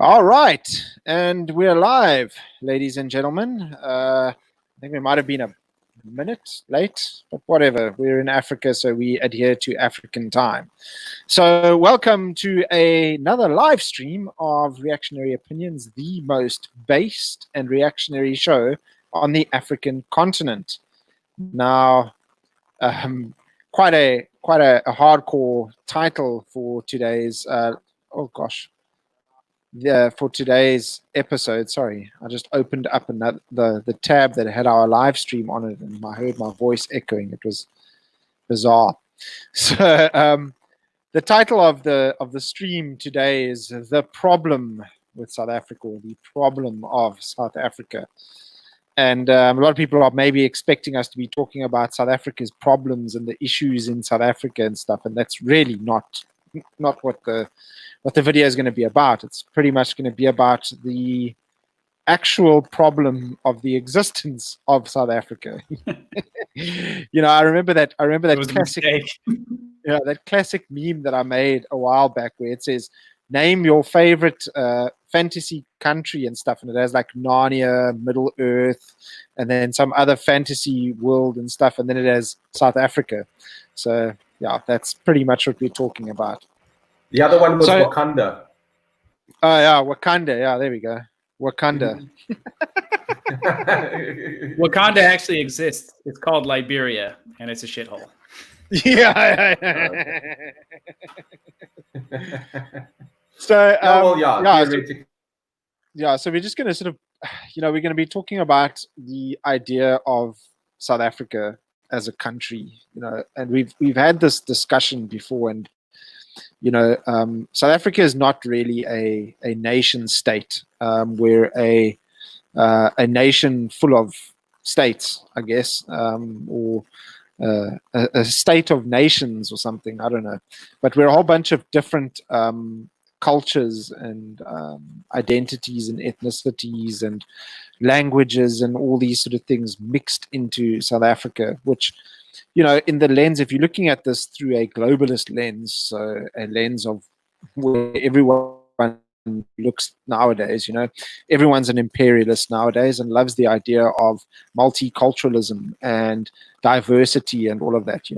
All right, and we're live, ladies and gentlemen. I think we might have been a minute late, but whatever. We're in Africa, so we adhere to African time. So, welcome to another live stream of Reactionary Opinions, the most based and reactionary show on the African continent. Now, quite a hardcore title for today's. Oh gosh, for today's episode. Sorry, I just opened up another the tab that had our live stream on it, and I heard my voice echoing. It was bizarre. So the title of the stream today is "The Problem with South Africa," or "The Problem of South Africa." And a lot of people are maybe expecting us to be talking about South Africa's problems and the issues in South Africa and stuff, and that's really not what the video is going to be about. It's pretty much going to be about the actual problem of the existence of South Africa. I remember that classic that classic meme that I made a while back where it says, name your favorite fantasy country and stuff, and it has like Narnia, Middle Earth, and then some other fantasy world and stuff, and then it has South Africa. So yeah, that's pretty much what we're talking about. The other one was Wakanda. Oh yeah, Wakanda. Yeah, there we go. Wakanda. Wakanda actually exists. It's called Liberia, and it's a shithole. Yeah. So so we're just going to sort of, we're going to be talking about the idea of South Africa as a country, and we've had this discussion before, and South Africa is not really a nation state. We're a nation full of states, I guess, or a state of nations or something. I don't know, but we're a whole bunch of different cultures and identities and ethnicities and languages and all these sort of things mixed into South Africa, which, in the lens, if you're looking at this through a globalist lens, so a lens of where everyone looks nowadays, everyone's an imperialist nowadays and loves the idea of multiculturalism and diversity and all of that.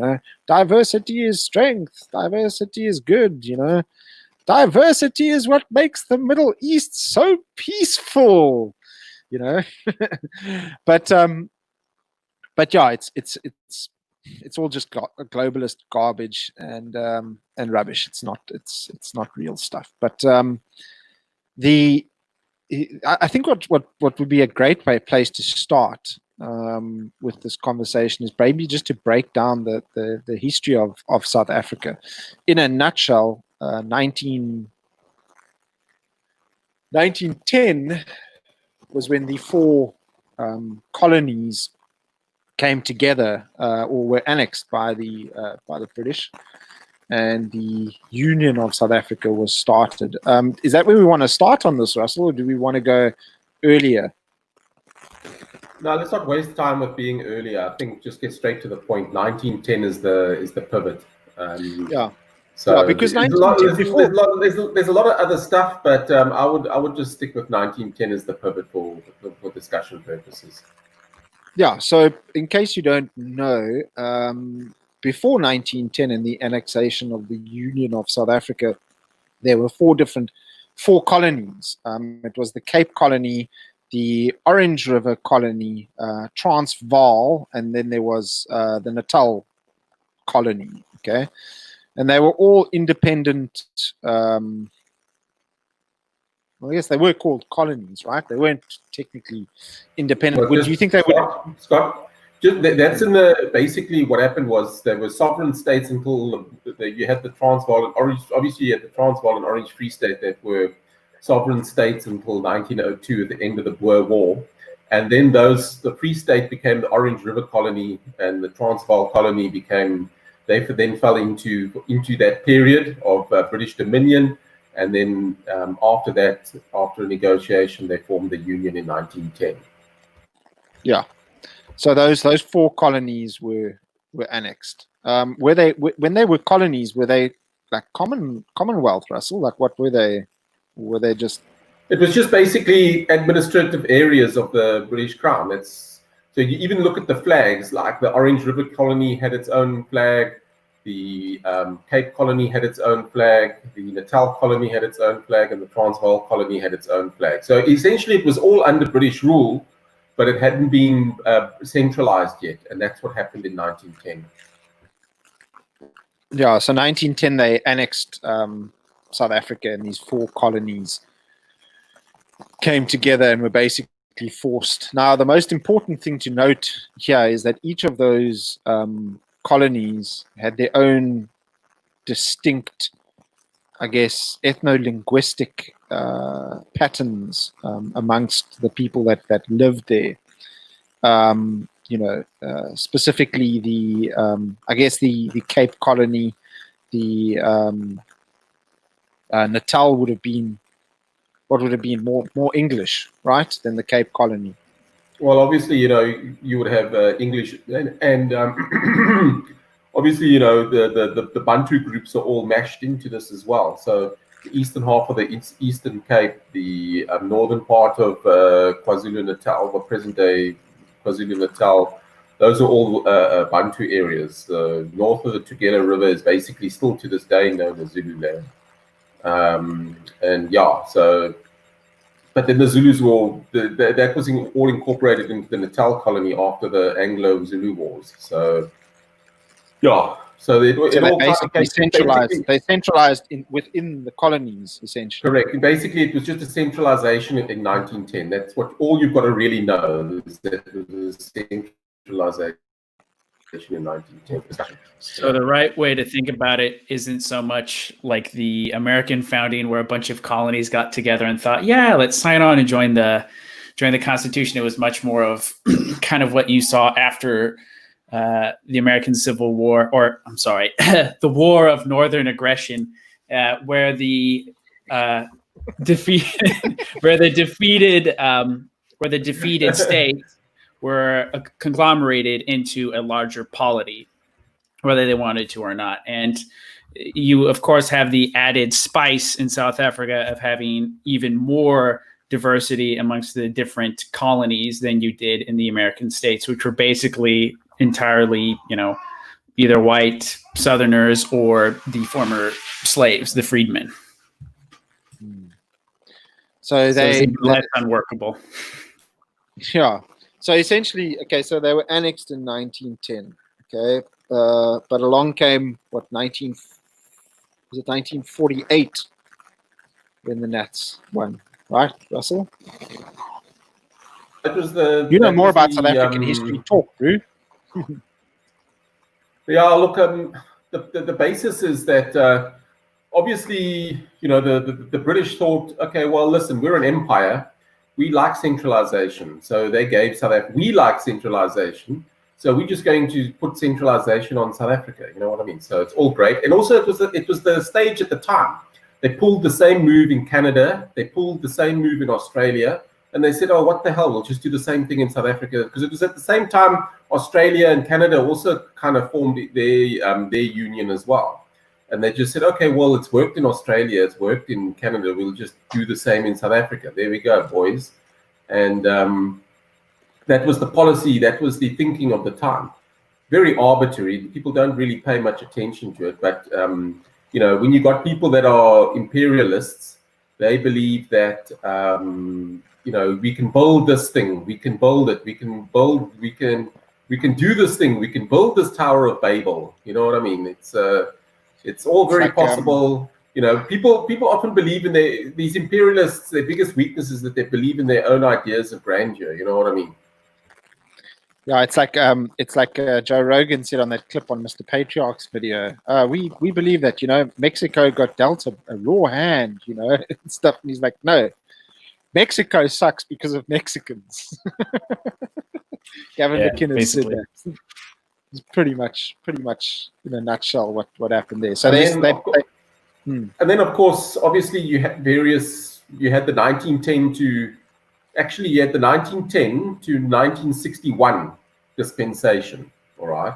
Diversity is strength, diversity is good, diversity is what makes the Middle East so peaceful, but yeah, it's all just globalist garbage and rubbish. It's not real stuff. But I think what would be a great place to start with this conversation is maybe just to break down the history of South Africa. In a nutshell, 1910 was when the four colonies came together or were annexed by the British, and the Union of South Africa was started. Is that where we want to start on this, Russell, or do we want to go earlier? No, let's not waste time with being earlier. I think just get straight to the point. 1910 is the pivot. So because there's a lot of other stuff, but I would just stick with 1910 as the pivot for discussion purposes. Yeah, so in case you don't know, before 1910 and the annexation of the Union of South Africa, there were four colonies. It was the Cape Colony, the Orange River Colony, Transvaal, and then there was the Natal Colony. Okay, and they were all independent. Well, yes, they were called colonies, right? They weren't technically independent. Well, do you think they would? Scott, that's basically what happened was there were sovereign states until you had the Transvaal and Orange. Obviously, you had the Transvaal and Orange Free State that were sovereign states until 1902 at the end of the Boer War. And then the Free State became the Orange River Colony, and the Transvaal Colony they then fell into that period of British Dominion. And then after that, after a negotiation, they formed the Union in 1910. Yeah. So those four colonies were annexed. Were they when they were colonies? Were they like Commonwealth, Russell? Like what were they? Were they just It was just basically administrative areas of the British Crown. So you even look at the flags, like the Orange River Colony had its own flag, the Cape Colony had its own flag, the Natal Colony had its own flag, and the Transvaal Colony had its own flag. So essentially it was all under British rule, but it hadn't been centralized yet, and that's what happened in 1910. Yeah, so 1910 they annexed South Africa, and these 4 colonies came together and were basically forced. Now, the most important thing to note here is that each of those colonies had their own distinct, I guess, ethno-linguistic patterns amongst the people that lived there. Specifically the I guess the Cape Colony, the Natal would have been more English, right, than the Cape Colony. Well, obviously, you would have English, and obviously, the Bantu groups are all mashed into this as well. So the eastern half of the Eastern Cape, the northern part of KwaZulu-Natal, the present-day KwaZulu-Natal, those are all Bantu areas. North of the Tugela River is basically still to this day known as Zululand. But then the Zulus that was all incorporated into the Natal colony after the Anglo-Zulu Wars. So they basically centralized. They centralized within the colonies, essentially. Correct. And basically, it was just a centralization in 1910. That's all you've got to really know, is that it was a centralization in 1910. So the right way to think about it isn't so much like the American founding, where a bunch of colonies got together and thought, "Yeah, let's sign on and join the Constitution." It was much more of kind of what you saw after the American Civil War, or I'm sorry, the War of Northern Aggression, where the defeated states were conglomerated into a larger polity, whether they wanted to or not. And you, of course, have the added spice in South Africa of having even more diversity amongst the different colonies than you did in the American states, which were basically entirely, either white Southerners or the former slaves, the freedmen. So it's less unworkable. Yeah. So essentially, okay, so they were annexed in 1910, okay? But along came, 1948 when the Nats won, right, Russell? That was you know more about South African history. Talk, Drew. Yeah, look, the basis is that obviously, the British thought, okay, well, listen, we're an empire. We like centralization. So they gave South Africa, we like centralization. So we're just going to put centralization on South Africa. You know what I mean? So it's all great. And also it was the stage at the time. They pulled the same move in Canada. They pulled the same move in Australia. And they said, oh, what the hell? We'll just do the same thing in South Africa. Because it was at the same time, Australia and Canada also kind of formed their union as well. And they just said, okay, well, it's worked in Australia. It's worked in Canada. We'll just do the same in South Africa. There we go, boys. And that was the policy. That was the thinking of the time. Very arbitrary. People don't really pay much attention to it. But, when you got people that are imperialists, they believe that, we can build this thing. We can build it. We can do this thing. We can build this Tower of Babel. You know what I mean? It's all very possible. People often believe in these imperialists. Their biggest weakness is that they believe in their own ideas of grandeur. You know what I mean? Yeah, it's like Joe Rogan said on that clip on Mr. Patriarch's video. We believe that Mexico got dealt a raw hand, and stuff. And he's like, no, Mexico sucks because of Mexicans. Gavin McInnes said that. It's pretty much in a nutshell what happened there. So and then of course, obviously you had the 1910 to 1961 dispensation. All right.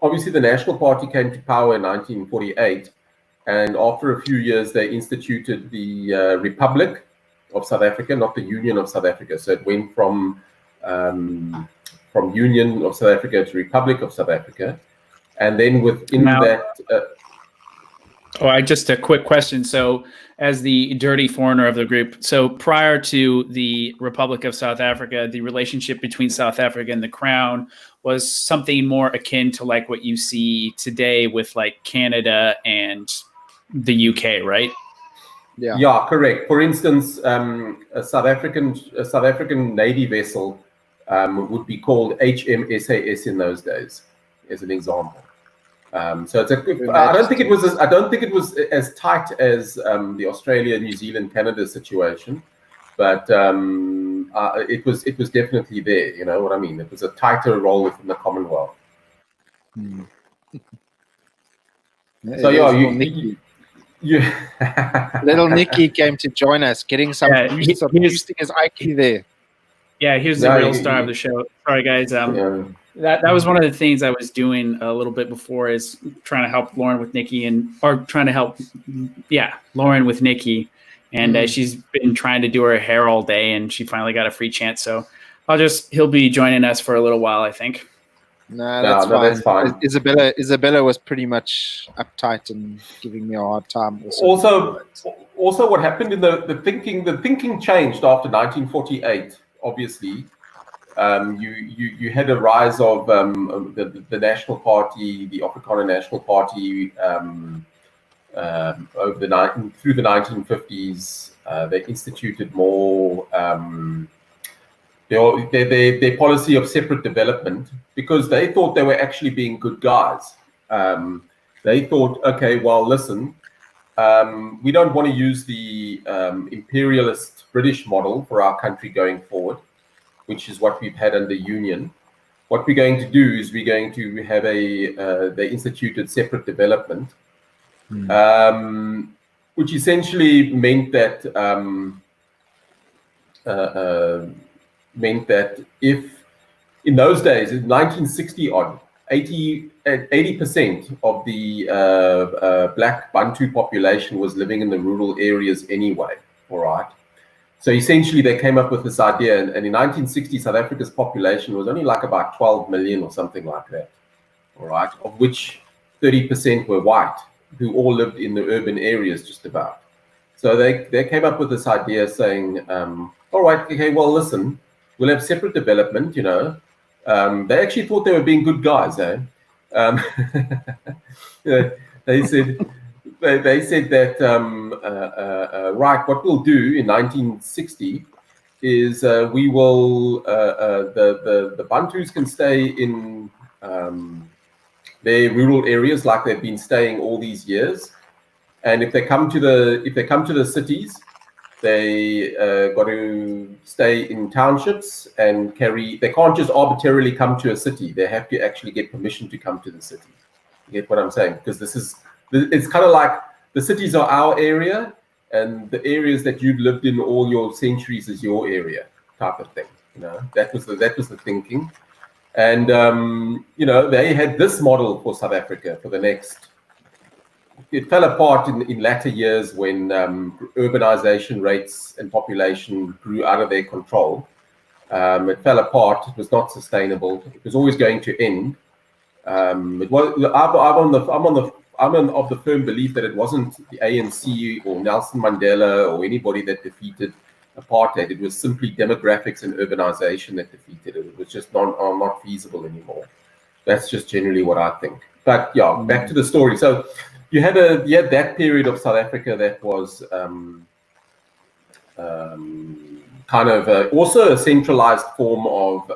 Obviously, the National Party came to power in 1948, and after a few years, they instituted the Republic, of South Africa, not the Union of South Africa. So it went from Union of South Africa to Republic of South Africa, and then within that. Just a quick question. So, as the dirty foreigner of the group, so prior to the Republic of South Africa, the relationship between South Africa and the Crown was something more akin to like what you see today with like Canada and the UK, right? Yeah, correct. For instance, a South African Navy vessel would be called HMSAS in those days, as an example. So it's I don't think it was as tight as the Australia, New Zealand, Canada situation, but it was definitely there. You know what I mean? It was a tighter role within the Commonwealth. So little Nicky came to join us, getting some boosting his IQ there. Yeah, here's the real star of the show. Sorry, guys. That was one of the things I was doing a little bit before, is trying to help Lauren with Nikki, Lauren with Nikki, and she's been trying to do her hair all day, and she finally got a free chance. So he'll be joining us for a little while, I think. No, that's fine. Isabella was pretty much uptight and giving me a hard time. Also, what happened in the thinking changed after 1948. Obviously, you had a rise of the National Party, the Afrikaner National Party, through the 1950s. They instituted more their policy of separate development, because they thought they were actually being good guys. They thought, okay, well, listen, we don't want to use the imperialist British model for our country going forward, which is what we've had under Union. What we're going to do is we're going to have they instituted separate development, which essentially meant that if in those days, in 1960 odd, 80% of the Black Bantu population was living in the rural areas anyway, all right? So essentially they came up with this idea, and in 1960, South Africa's population was only like about 12 million or something like that, all right? Of which 30% were white, who all lived in the urban areas just about. So they came up with this idea saying, all right, okay, well, listen, we'll have separate development, you know. They actually thought they were being good guys, eh? They said that right, what we'll do in 1960 is we will the Bantus can stay in their rural areas like they've been staying all these years, and if they come to the cities, they got to stay in townships and they can't just arbitrarily come to a city. They have to actually get permission to come to the city. You get what I'm saying? Because it's kind of like the cities are our area, and the areas that you've lived in all your centuries is your area, type of thing. You know, that was the thinking. And you know, they had this model for South Africa for the next. It fell apart in latter years when urbanization rates and population grew out of their control. It fell apart. It was not sustainable. It was always going to end. I'm of the firm belief that it wasn't the ANC or Nelson Mandela or anybody that defeated apartheid. It was simply demographics and urbanization that defeated it. It was just not feasible anymore. That's just generally what I think. But yeah, back to the story. So you had that period of South Africa that was kind of also a centralized form of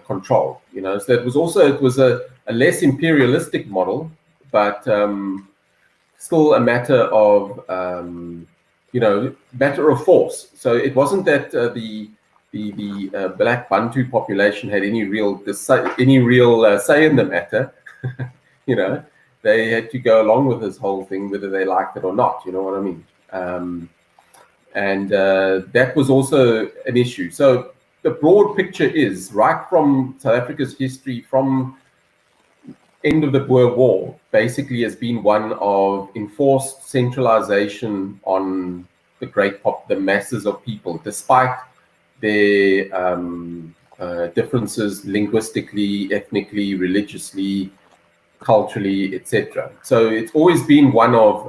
control. You know, so it was a less imperialistic model, but still a matter of matter of force. So it wasn't that the Black Bantu population had any real say in the matter. You know, they had to go along with this whole thing, whether they liked it or not. You know what I mean? And that was also an issue. So the broad picture is, right from South Africa's history, from end of the Boer War, basically has been one of enforced centralization on the masses of people, despite their differences linguistically, ethnically, religiously, culturally, etc. So it's always been one of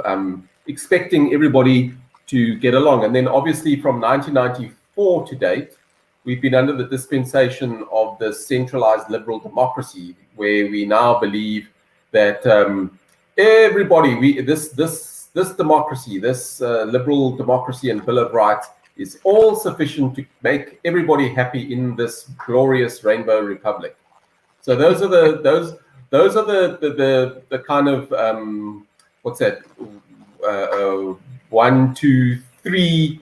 expecting everybody to get along. And then obviously from 1994 to date, we've been under the dispensation of the centralized liberal democracy, where we now believe that everybody, this democracy, this liberal democracy and Bill of Rights is all sufficient to make everybody happy in this glorious rainbow republic. So those are the kind of what's that? 1, 2, 3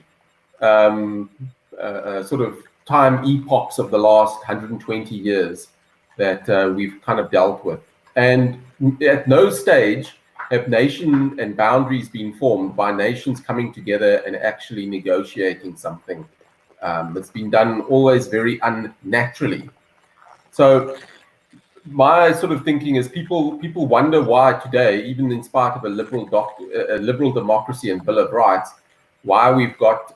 sort of time epochs of the last 120 years that we've kind of dealt with. And at no stage have nation and boundaries been formed by nations coming together and actually negotiating something. It's been done always very unnaturally. So my sort of thinking is people wonder why today, even in spite of a liberal democracy and Bill of Rights, why we've got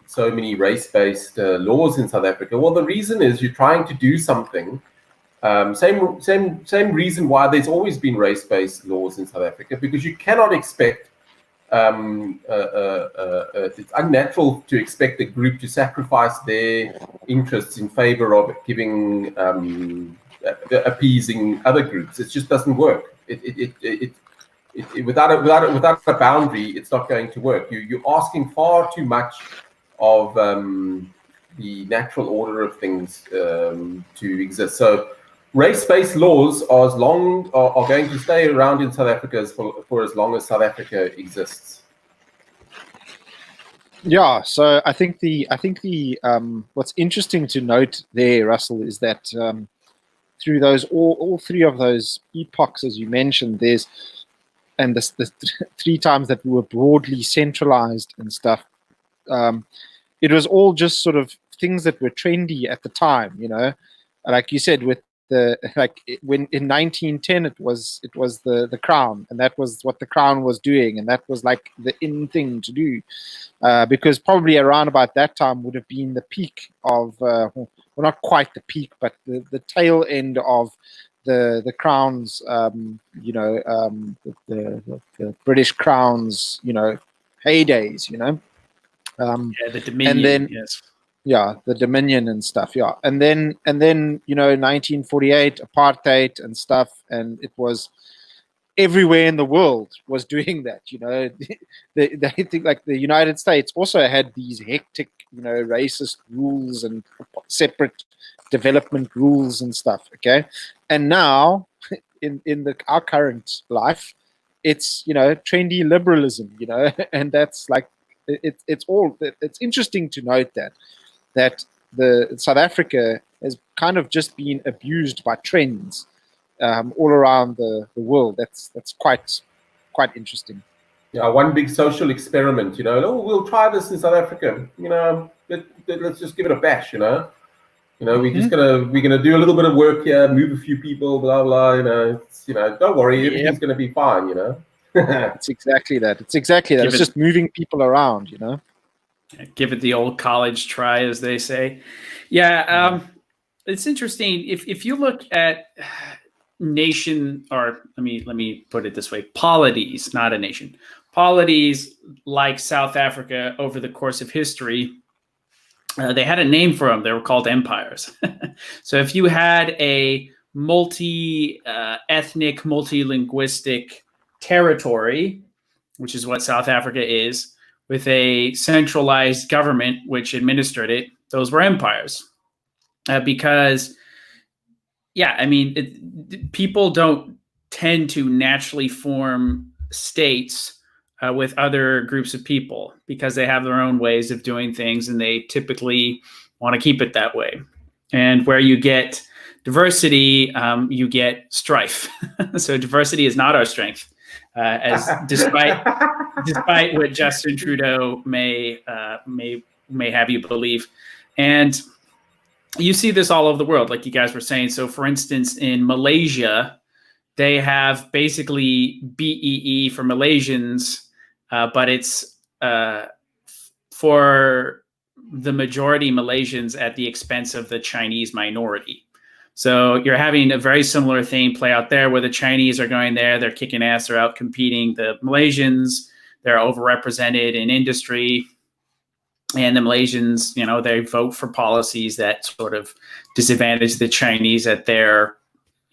so many race-based laws in South Africa. Well, the reason is you're trying to do something. Same reason why there's always been race-based laws in South Africa, because you cannot expect. It's unnatural to expect a group to sacrifice their interests in favor of giving appeasing other groups. It just doesn't work. Without a boundary, it's not going to work. You're asking far too much of the natural order of things to exist. So race-based laws are going to stay around in South Africa for as long as South Africa exists. Yeah, so I think the what's interesting to note there, Russell, is that through those all three of those epochs, as you mentioned, the 3 times that we were broadly centralized and stuff, it was all just sort of things that were trendy at the time, like you said, with when in 1910 it was the crown, and that was what the crown was doing, and that was like the in thing to do, because probably around about that time would have been the peak of well, not quite the peak, but the tail end of the crown's the British crown's heydays, the Dominion, and then yes. Yeah, the Dominion and stuff. Yeah, and then 1948 apartheid and stuff, and it was everywhere in the world was doing that. They think like the United States also had these hectic, racist rules and separate development rules and stuff. Okay, and now in our current life, it's trendy liberalism. And that's like it's interesting to note that the South Africa has kind of just been abused by trends all around the world. That's quite interesting. Yeah, one big social experiment. We'll try this in South Africa. Let's just give it a bash. We're just we're gonna do a little bit of work here, move a few people, blah blah. Don't worry, everything's gonna be fine. It's exactly that. It's just moving people around. Give it the old college try, as they say. Yeah, it's interesting. If you look at nation, or let me put it this way, polities, not a nation, polities like South Africa over the course of history, they had a name for them. They were called empires. So if you had a multi-ethnic, multilinguistic territory, which is what South Africa is, with a centralized government which administered it, those were empires. Because, people don't tend to naturally form states with other groups of people, because they have their own ways of doing things, and they typically want to keep it that way. And where you get diversity, you get strife. So diversity is not our strength. As despite what Justin Trudeau may have you believe. And you see this all over the world, like you guys were saying. So for instance, in Malaysia, they have basically BEE for Malaysians, but it's for the majority Malaysians at the expense of the Chinese minority. So you're having a very similar thing play out there where the Chinese are going there, they're kicking ass, they're out competing the Malaysians, they're overrepresented in industry. And the Malaysians, they vote for policies that sort of disadvantage the Chinese at their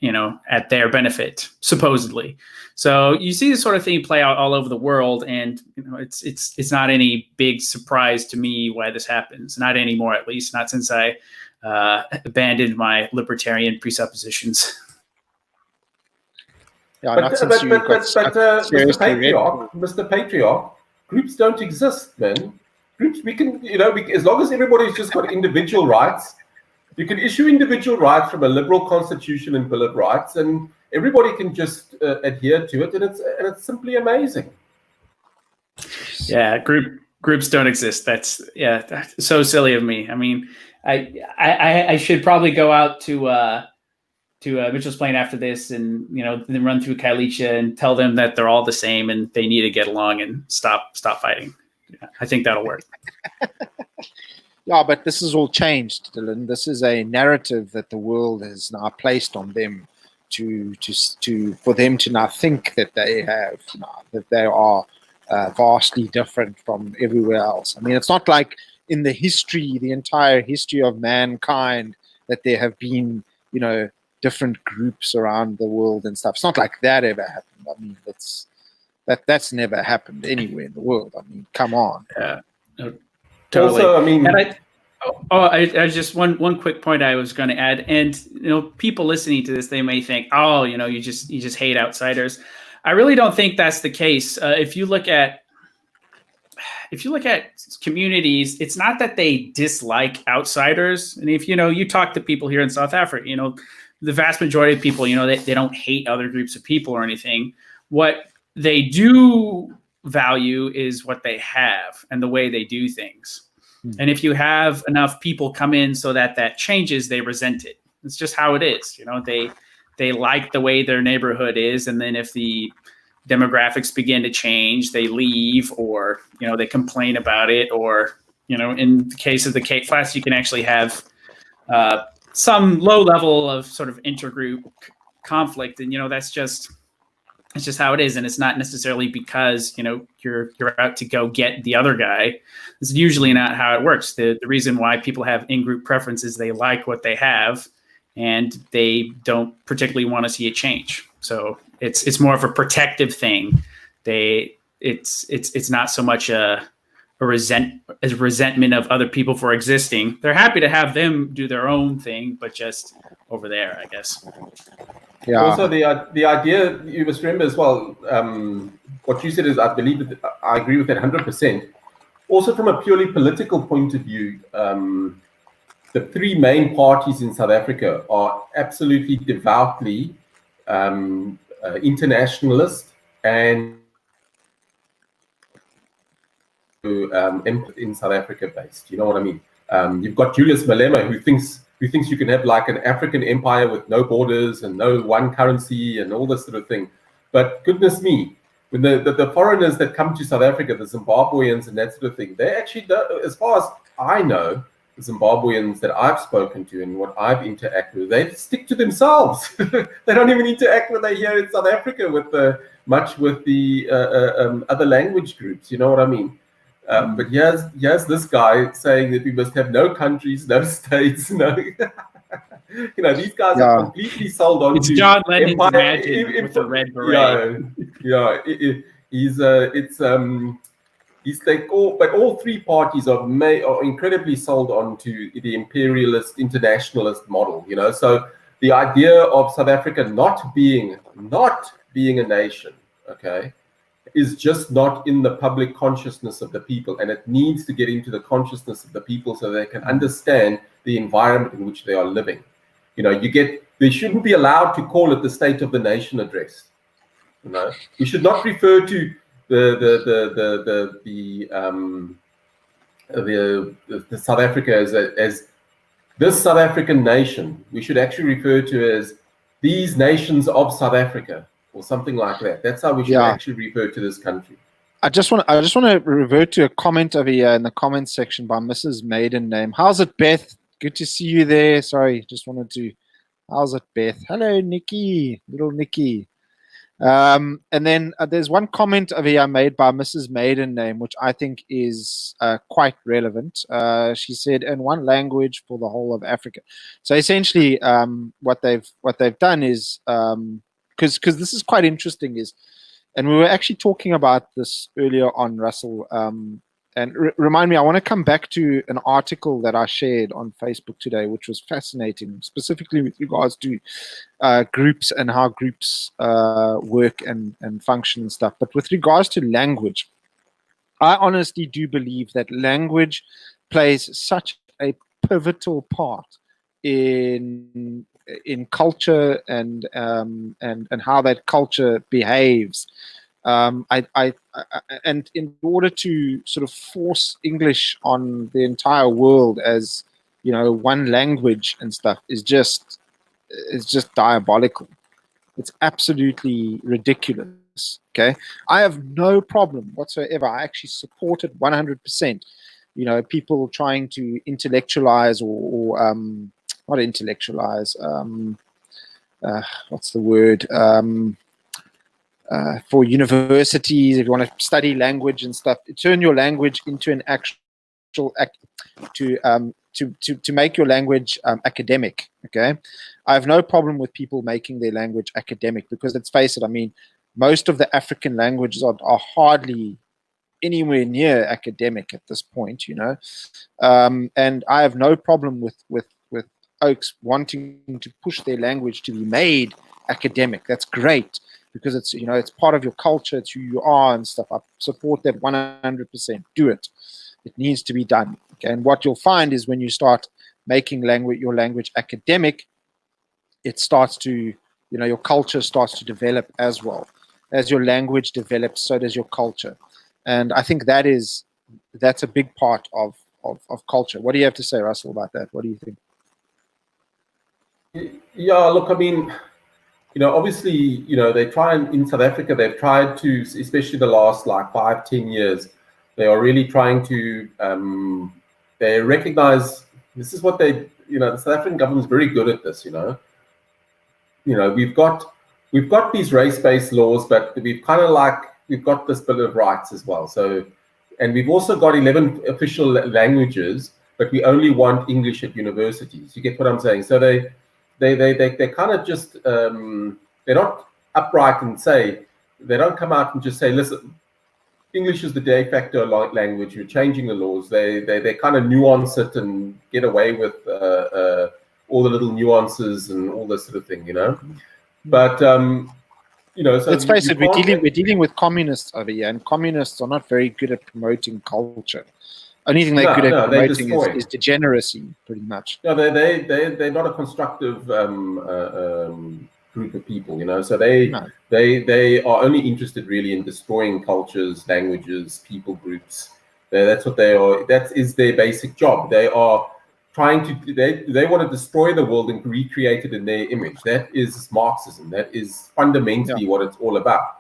benefit, supposedly. So you see this sort of thing play out all over the world, and it's not any big surprise to me why this happens. Not anymore, at least not since I abandoned my libertarian presuppositions. Yeah, But, not since you got Mr. Patriarch, groups don't exist, man. Groups, we can, as long as everybody's just got individual rights, you can issue individual rights from a liberal constitution and Bill of Rights, and everybody can just adhere to it, and it's simply amazing. Yeah, groups don't exist. That's so silly of me. I mean, I should probably go out to Mitchell's Plain after this, and then run through Kailicha and tell them that they're all the same and they need to get along and stop fighting. Yeah, I think that'll work. Yeah, but this is all changed, Dylan. This is a narrative that the world has now placed on them for them to now think that they are vastly different from everywhere else. I mean, it's not like in the entire history of mankind, that there have been, different groups around the world and stuff. It's not like that ever happened. I mean, that's never happened anywhere in the world. I mean, come on. Yeah. No, totally. Also, I mean, I just one quick point I was going to add, and people listening to this, they may think, oh, you just hate outsiders. I really don't think that's the case. If you look at communities, it's not that they dislike outsiders. And if you talk to people here in South Africa, the vast majority of people, they don't hate other groups of people or anything. What they do value is what they have and the way they do things. And if you have enough people come in so that changes, they resent it. It's just how it is. They like the way their neighborhood is, and then if the demographics begin to change, they leave, or they complain about it, or in the case of the Cape Flats, you can actually have some low level of sort of intergroup conflict, and that's just how it is. And it's not necessarily because you're out to go get the other guy. It's usually not how it works. The reason why people have in-group preferences, they like what they have, and they don't particularly want to see it change. So it's more of a protective thing. It's not so much a resentment of other people for existing. They're happy to have them do their own thing, but just over there, I guess. Yeah. Also, the idea, you must remember as well, what you said is, I believe, I agree with that 100%. Also, from a purely political point of view, the three main parties in South Africa are absolutely devoutly internationalist and in South Africa based. You know what I mean? You've got Julius Malema, who thinks you can have like an African empire with no borders and no one currency and all this sort of thing. But goodness me, when the foreigners that come to South Africa, the Zimbabweans and that sort of thing, they actually, as far as I know, the Zimbabweans that I've spoken to and what I've interacted with, they stick to themselves. They don't even interact when they're here in South Africa with the other language groups. You know what I mean? But here's this guy saying that we must have no countries, no states, no. These guys are completely sold on. It's John Lennon's Imagine with the red beret. But all three parties are incredibly sold on to the imperialist, internationalist model. So the idea of South Africa not being a nation, okay, is just not in the public consciousness of the people, and it needs to get into the consciousness of the people so they can understand the environment in which they are living. They shouldn't be allowed to call it the State of the Nation address. We should not refer to the South Africa as this South African nation. We should actually refer to it as these nations of South Africa, or something like that. That's how we should actually refer to this country. I just want to revert to a comment over here in the comments section by Mrs. Maiden Name. How's it, Beth? Good to see you there. Sorry, just wanted to. How's it, Beth? Hello, Nikki, little Nikki. And then there's one comment over here made by Mrs. Maiden Name, which I think is quite relevant. She said, "In one language for the whole of Africa." So essentially, what they've done is, because this is quite interesting, is, and we were actually talking about this earlier on, Russell. And remind me, I want to come back to an article that I shared on Facebook today, which was fascinating, specifically with regards to groups and how groups work and function and stuff. But with regards to language, I honestly do believe that language plays such a pivotal part in culture and how that culture behaves. And in order to sort of force English on the entire world as, you know, one language and stuff is just diabolical. It's absolutely ridiculous. Okay, I have no problem whatsoever. I actually support it 100%. You know, people trying to intellectualize or not intellectualize. What's the word? For universities, if you want to study language and stuff, turn your language into an actual to make your language academic. Okay, I have no problem with people making their language academic, because let's face it, I mean, most of the African languages are hardly anywhere near academic at this point, you know. And I have no problem with Oaks wanting to push their language to be made academic. That's great, because it's, you know, it's part of your culture, it's who you are and stuff. I support that 100%. Do it. It needs to be done. Okay, and what you'll find is when you start making your language academic, it starts to, you know, your culture starts to develop as well. As your language develops, so does your culture. And I think that's a big part of culture. What do you have to say, Russell, about that? What do you think? Yeah, look, I mean, you know, obviously, you know, they try, and in South Africa, they've tried to, especially the last like 5-10 years, they are really trying to, they recognize, this is what they, you know, the South African government is very good at this, you know. You know, we've got these race-based laws, but we've got this Bill of Rights as well. So, and we've also got 11 official languages, but we only want English at universities. You get what I'm saying? So they kind of just, they're not upright and say, they don't come out and just say, listen, English is the de facto language, you're changing the laws. They kind of nuance it and get away with all the little nuances and all this sort of thing, you know. But, you know, so let's face it, we're dealing with communists over here, and communists are not very good at promoting culture. Only thing they're good at promoting is degeneracy, pretty much. No, they're not a constructive group of people, you know. So they are only interested really in destroying cultures, languages, people groups. That's what they are. That is their basic job. They are trying to. They want to destroy the world and recreate it in their image. That is Marxism. That is fundamentally what it's all about.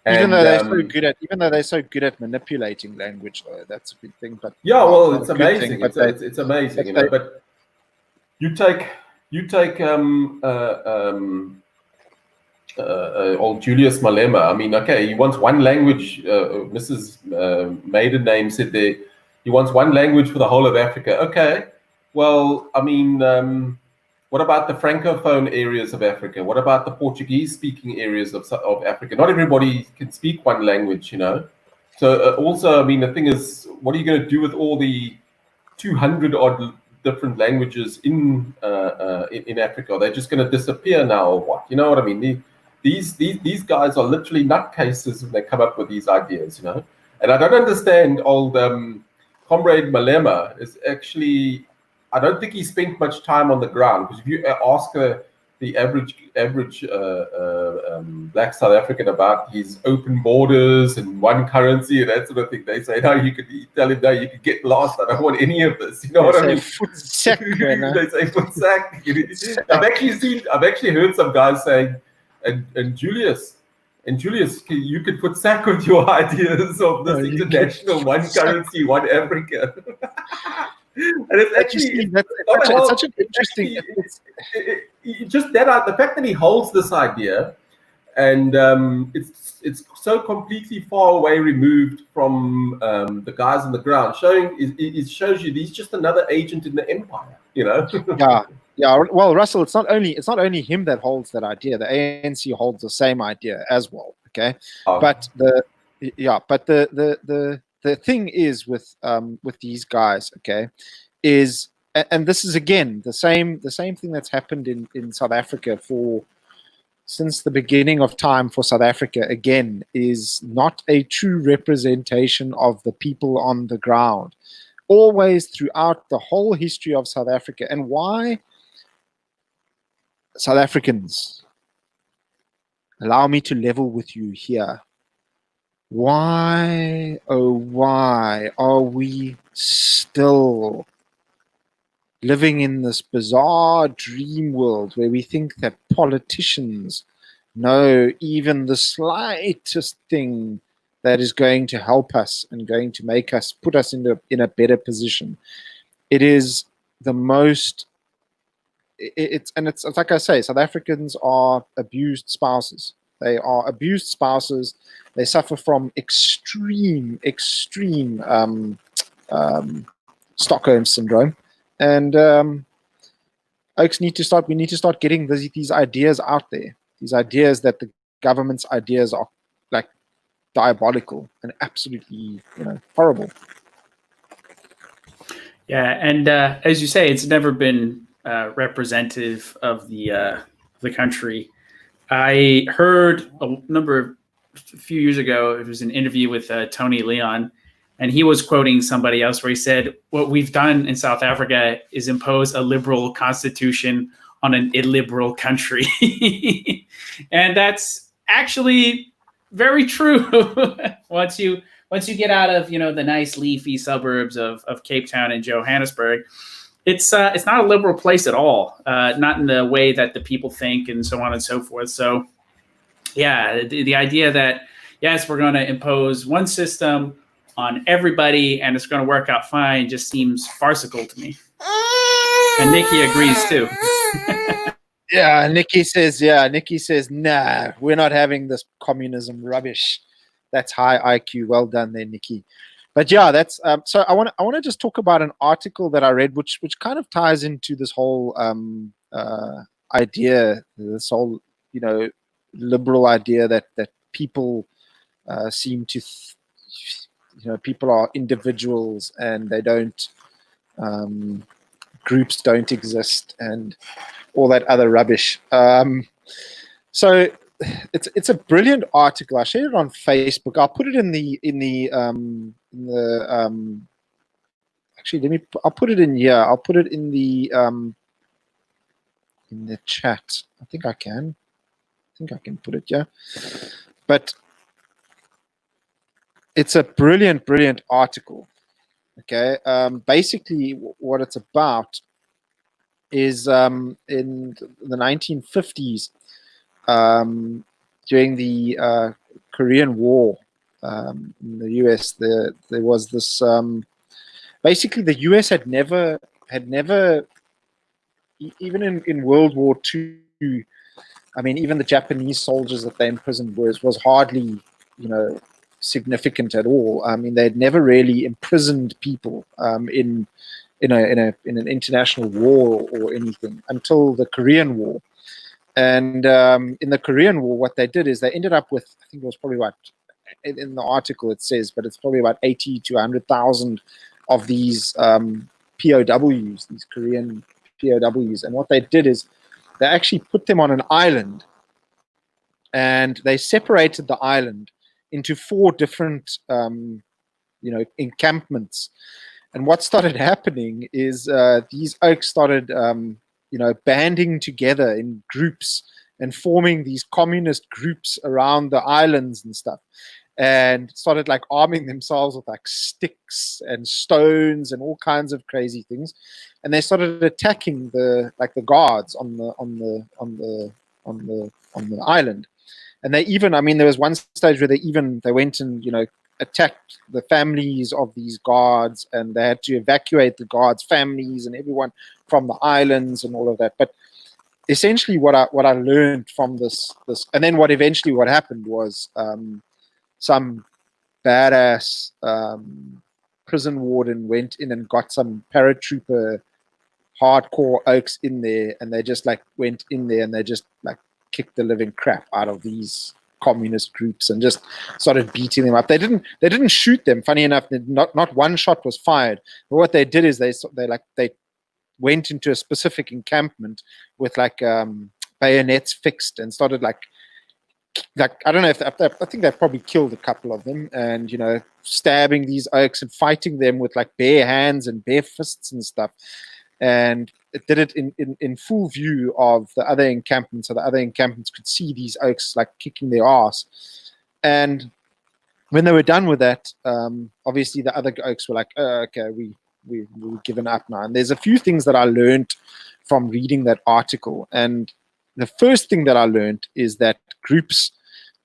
Even though they're so good at manipulating language, though, that's a big thing. But yeah, well, it's amazing. It's amazing, you know. But you take old Julius Malema. I mean, okay, he wants one language. Mrs. Maiden Name said there, he wants one language for the whole of Africa. Okay, well, I mean, what about the Francophone areas of Africa? What about the Portuguese-speaking areas of Africa? Not everybody can speak one language, you know. So also, I mean, the thing is, what are you going to do with all the 200-odd different languages in Africa? Are they just going to disappear now, or what? You know what I mean? These guys are literally nutcases when they come up with these ideas, you know. And I don't understand old Comrade Malema is actually. I don't think he spent much time on the ground, because if you ask the average Black South African about his open borders and one currency and that sort of thing, they say, no, you tell him, no, you could get lost. I don't want any of this. You know what I mean? Foot sack, they say foot sack. I've actually heard some guys saying, and Julius, And Julius, you could put sack with your ideas of this international one currency, one Africa. And it's actually it's such an interesting. Just that the fact that he holds this idea, and it's so completely far away removed from the guys on the ground, it shows you he's just another agent in the empire, you know. Yeah. Well, Russell, it's not only him that holds that idea. The ANC holds the same idea as well. Okay, but the thing is with these guys, okay, is, and this is again the same thing that's happened in South Africa since the beginning of time for South Africa, again, is not a true representation of the people on the ground. Always throughout the whole history of South Africa. And why, South Africans, allow me to level with you here. Why, oh why are we still living in this bizarre dream world where we think that politicians know even the slightest thing that is going to help us and going to make us, put us in a better position? It is the most, it's like I say, South Africans are abused spouses. They are abused spouses. They suffer from extreme Stockholm syndrome. And Oaks we need to start getting these ideas out there. These ideas that the government's ideas are like diabolical and absolutely, horrible. Yeah, and as you say, it's never been representative of the country. I heard a few years ago, it was an interview with Tony Leon, and he was quoting somebody else where he said, what we've done in South Africa is impose a liberal constitution on an illiberal country. And that's actually very true. Once you get out of, the nice leafy suburbs of Cape Town and Johannesburg, it's not a liberal place at all, not in the way that the people think and so on and so forth. So, yeah, the idea that, yes, we're going to impose one system on everybody and it's going to work out fine just seems farcical to me. And Nikki agrees too. Yeah, Nikki says, nah, we're not having this communism rubbish. That's high IQ. Well done there, Nikki. But yeah, that's so I want to just talk about an article that I read, which kind of ties into this whole idea, this whole liberal idea that people seem to people are individuals and they don't groups don't exist and all that other rubbish. So it's a brilliant article. I shared it on Facebook. I'll put it I'll put it in here. I'll put it in the chat. I think I can put it here. But it's a brilliant article. Okay. Basically what it's about is in the 1950s, during the Korean War in the US, there was this basically the US had never even in World War II, I mean, even the Japanese soldiers that they imprisoned was hardly significant at all. I mean, they'd never really imprisoned people in an international war or anything until the Korean War. And in the Korean War, what they did is they ended up with, I think it was probably about, in the article it says, but it's probably about 80 to 100,000 of these POWs, these Korean POWs. And what they did is they actually put them on an island, and they separated the island into 4 different, encampments. And what started happening is these oaks started, banding together in groups and forming these communist groups around the islands and stuff, and started like arming themselves with like sticks and stones and all kinds of crazy things. And they started attacking the guards on the island. And they even, I mean, there was one stage where they went and, attacked the families of these guards, and they had to evacuate the guards' families and everyone from the islands and all of that. But essentially what I learned from this, and then what happened was some badass prison warden went in and got some paratrooper hardcore oaks in there, and they just went in there and they just kicked the living crap out of these communist groups and just started beating them up. They didn't shoot them. Funny enough, not one shot was fired. But what they did is they went into a specific encampment with bayonets fixed and started I don't know I think they probably killed a couple of them, and stabbing these oaks and fighting them with bare hands and bare fists and stuff. And it did it in full view of the other encampments, so the other encampments could see these oaks kicking their ass. And when they were done with that, obviously the other oaks were okay, we've given up now. And there's a few things that I learned from reading that article. And the first thing that I learned is that groups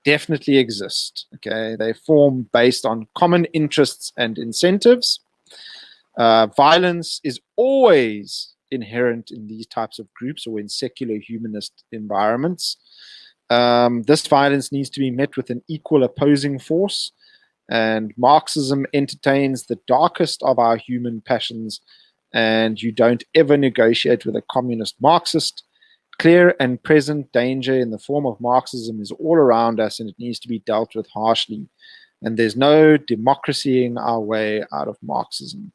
definitely exist. Okay, they form based on common interests and incentives. Violence is always inherent in these types of groups or in secular humanist environments. This violence needs to be met with an equal opposing force, and Marxism entertains the darkest of our human passions, and you don't ever negotiate with a communist Marxist. Clear and present danger in the form of Marxism is all around us, and it needs to be dealt with harshly. And there's no democracying our way out of Marxism.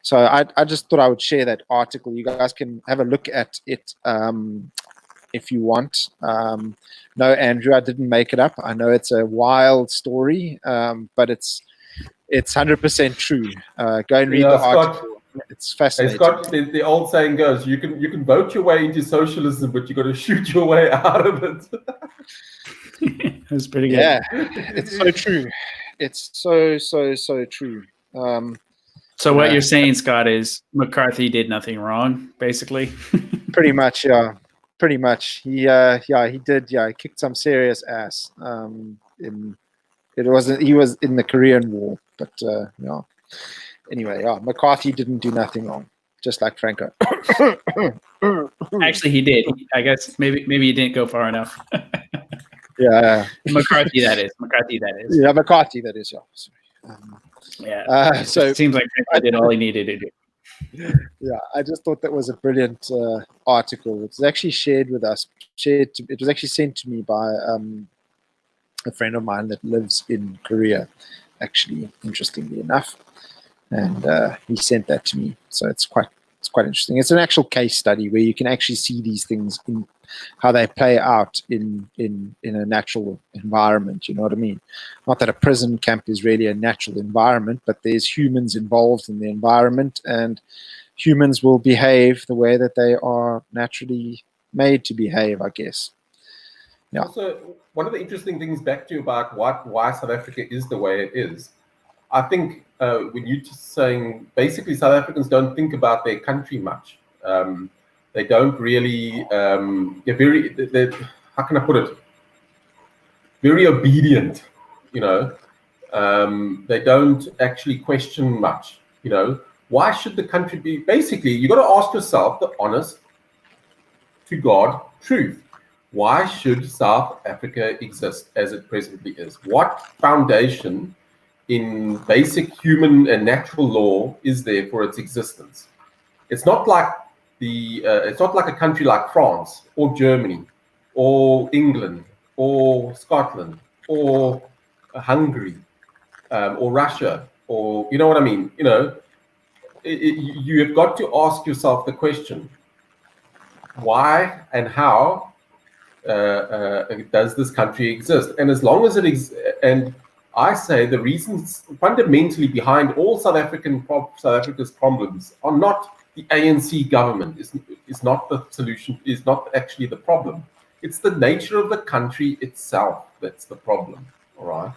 So I just thought I would share that article. You guys can have a look at it if you want. No, Andrew, I didn't make it up. I know it's a wild story, but it's 100% true. Go and read the article. It's fascinating. Scott, the old saying goes, you can vote your way into socialism, but you got to shoot your way out of it. That's pretty good. Yeah, it's so true. It's so true. So what you're saying, Scott, is McCarthy did nothing wrong, basically. Pretty much, yeah. Pretty much. He did. Yeah, he kicked some serious ass. He was in the Korean War, but yeah. Anyway, yeah, McCarthy didn't do nothing wrong, just like Franco. Actually, he did. I guess maybe he didn't go far enough. Yeah. McCarthy, that is. Yeah, McCarthy, that is. Yeah. So it seems like Franco did all he needed to do. Yeah, I just thought that was a brilliant article. It was actually shared with us. It was actually sent to me by a friend of mine that lives in Korea, actually, interestingly enough. And he sent that to me. So it's quite interesting. It's an actual case study where you can actually see these things in how they play out in a natural environment. You know what I mean? Not that a prison camp is really a natural environment, but there's humans involved in the environment, and humans will behave the way that they are naturally made to behave, I guess. Yeah. Also, one of the interesting things back to you about why South Africa is the way it is, I think when you're just saying basically South Africans don't think about their country much. They don't really. They're how can I put it? Very obedient. You know, they don't actually question much. You know, why should the country be? Basically, you got to ask yourself the honest to God truth. Why should South Africa exist as it presently is? What foundation in basic human and natural law is there for its existence? It's not like it's not like a country like France or Germany or England or Scotland or Hungary or Russia, or you know what I mean. You know, you have got to ask yourself the question: why and how does this country exist? And as long as it exists, and I say the reasons fundamentally behind all South Africa's problems are not the ANC government. Is not the solution. Is not actually the problem. It's the nature of the country itself that's the problem. All right.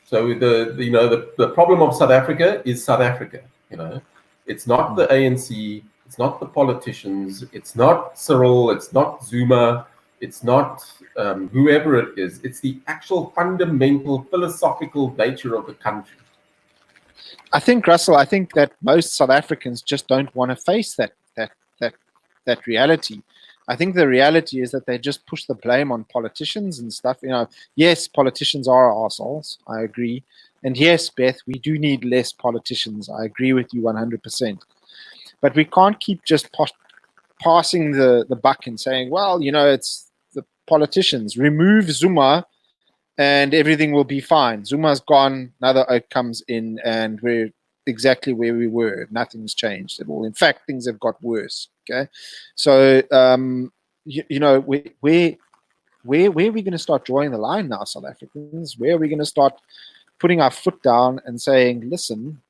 So the problem of South Africa is South Africa. You know, it's not the ANC. It's not the politicians. It's not Cyril. It's not Zuma. It's not whoever it is. It's the actual fundamental philosophical nature of the country. I think, Russell, I think that most South Africans just don't want to face that reality. I think the reality is that they just push the blame on politicians and stuff. Yes, politicians are assholes. I agree. And yes, Beth, we do need less politicians. I agree with you 100%. But we can't keep just passing the buck and saying, well, it's the politicians. Remove Zuma and everything will be fine. Zuma's gone, another oak comes in, and we're exactly where we were. Nothing's changed at all. In fact, things have got worse. Okay, so where are we going to start drawing the line now, South Africans? Where are we going to start putting our foot down and saying, listen,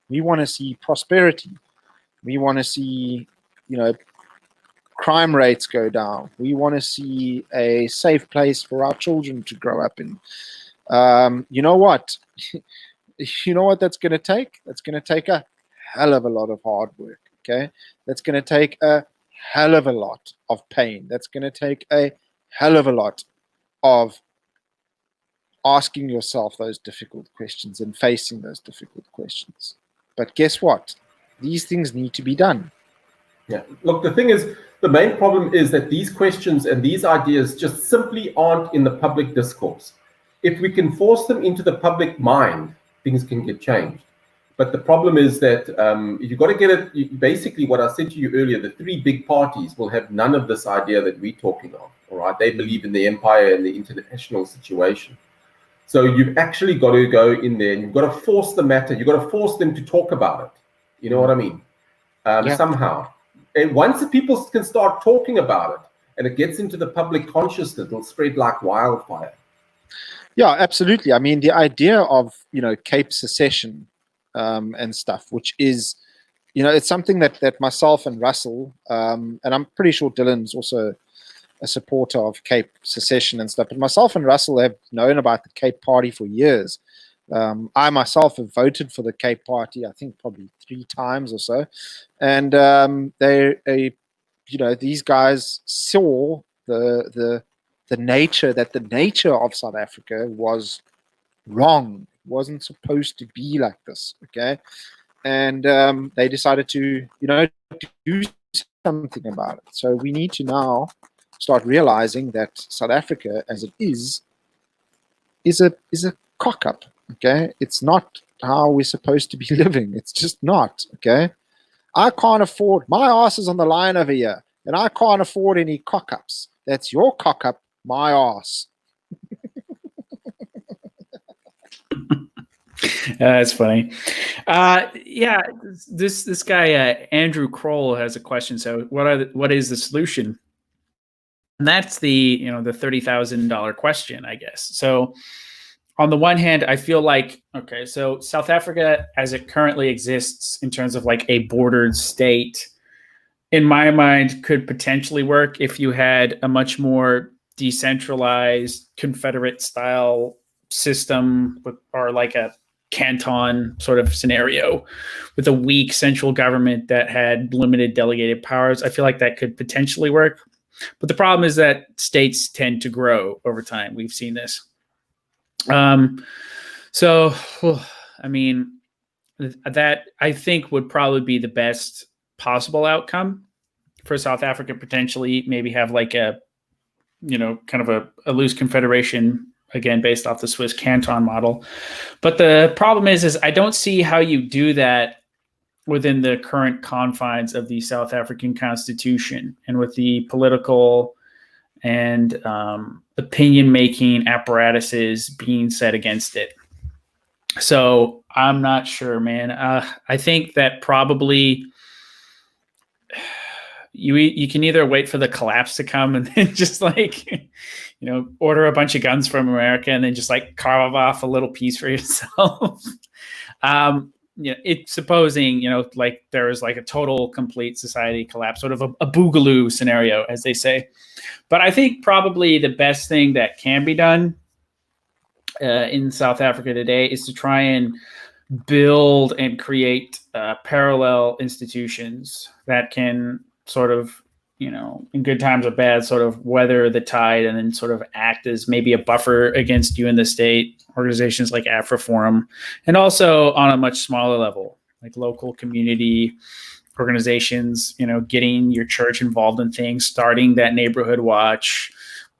we want to see prosperity. We want to see, crime rates go down. We want to see a safe place for our children to grow up in. You know what? You know what that's going to take? That's going to take a hell of a lot of hard work. Okay, that's going to take a hell of a lot of pain. That's going to take a hell of a lot of asking yourself those difficult questions and facing those difficult questions. But guess what? These things need to be done. Yeah. Look, the thing is, the main problem is that these questions and these ideas just simply aren't in the public discourse. If we can force them into the public mind, things can get changed. But the problem is that you've got to get it. Basically, what I said to you earlier, the three big parties will have none of this idea that we're talking of. All right, they believe in the empire and the international situation. So you've actually got to go in there and you've got to force the matter. You've got to force them to talk about it. You know what I mean? Somehow. And once the people can start talking about it and it gets into the public consciousness, it'll spread like wildfire. Yeah, absolutely. I mean, the idea of, Cape secession and stuff, which is, it's something that myself and Russell, and I'm pretty sure Dylan's also a supporter of Cape secession and stuff, but myself and Russell have known about the Cape Party for years. I myself have voted for the Cape Party, I think probably 3 times or so. And these guys saw the nature of South Africa was wrong. It wasn't supposed to be like this. Okay. And they decided to, do something about it. So we need to now start realizing that South Africa, as it is a cock up. Okay, it's not how we're supposed to be living. It's just not. Okay, I can't afford, my ass is on the line over here, and I can't afford any cock ups. That's your cock up, my ass. That's funny. This guy Andrew Kroll has a question. So, what is the solution? And that's the $30,000 question, I guess. So, on the one hand, I feel like, okay, so South Africa, as it currently exists in terms of like a bordered state, in my mind, could potentially work if you had a much more decentralized Confederate style system or like a canton sort of scenario with a weak central government that had limited delegated powers. I feel like that could potentially work. But the problem is that states tend to grow over time. We've seen this. So, I mean, that I think would probably be the best possible outcome for South Africa, potentially maybe have like a, kind of a loose confederation, again, based off the Swiss canton model. But the problem is I don't see how you do that within the current confines of the South African Constitution and with the political and opinion-making apparatuses being set against it. So I'm not sure, man. I think that probably you can either wait for the collapse to come and then just like, order a bunch of guns from America and then just like carve off a little piece for yourself. It's supposing, like there is like a total complete society collapse, sort of a boogaloo scenario, as they say. But I think probably the best thing that can be done in South Africa today is to try and build and create parallel institutions that can sort of in good times or bad, sort of weather the tide and then sort of act as maybe a buffer against you in the state, organizations like AfriForum, and also on a much smaller level, like local community organizations, getting your church involved in things, starting that neighborhood watch,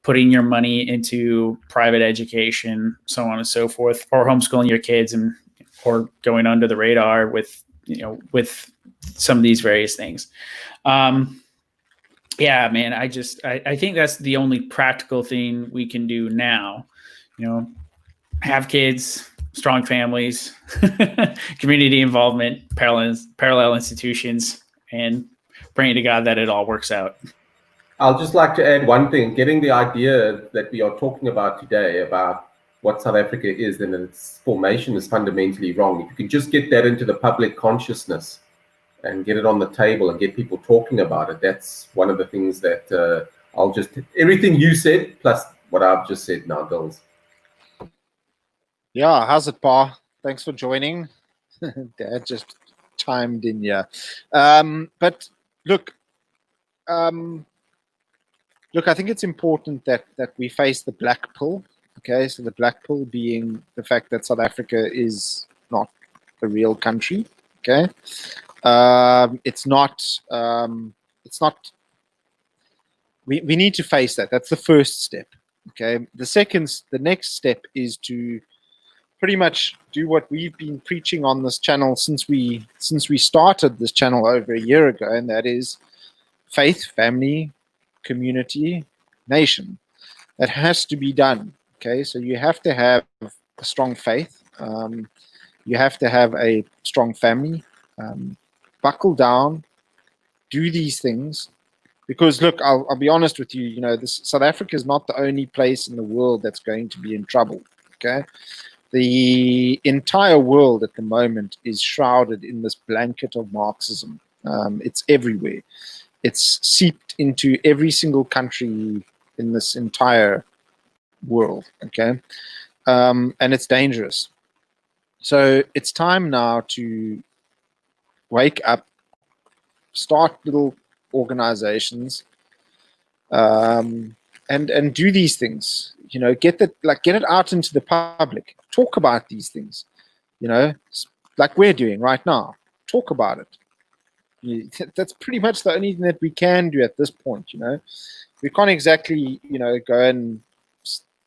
putting your money into private education, so on and so forth, or homeschooling your kids or going under the radar with some of these various things. Yeah, man, I think that's the only practical thing we can do now. Have kids, strong families, community involvement, parallel institutions, and praying to God that it all works out. I'll just like to add one thing. Getting the idea that we are talking about today about what South Africa is and its formation is fundamentally wrong. If you can just get that into the public consciousness and get it on the table and get people talking about it, that's one of the things that everything you said plus what I've just said now, Dills. Yeah, how's it, Pa? Thanks for joining. Dad just chimed in here. But look, I think it's important that we face the black pill. Okay, so the black pill being the fact that South Africa is not a real country. Okay, it's not. We need to face that. That's the first step. Okay, the next step is to pretty much do what we've been preaching on this channel since we started this channel over a year ago, and that is faith, family, community, nation. That has to be done. Okay, so you have to have a strong faith. You have to have a strong family. Buckle down, do these things. Because look, I'll be honest with you. South Africa is not the only place in the world that's going to be in trouble. Okay, the entire world at the moment is shrouded in this blanket of Marxism. It's everywhere. It's seeped into every single country in this entire world. Okay, and it's dangerous. So it's time now to wake up, start little organizations, and do these things. Get it out into the public. Talk about these things. Like we're doing right now. Talk about it. That's pretty much the only thing that we can do at this point. We can't exactly go and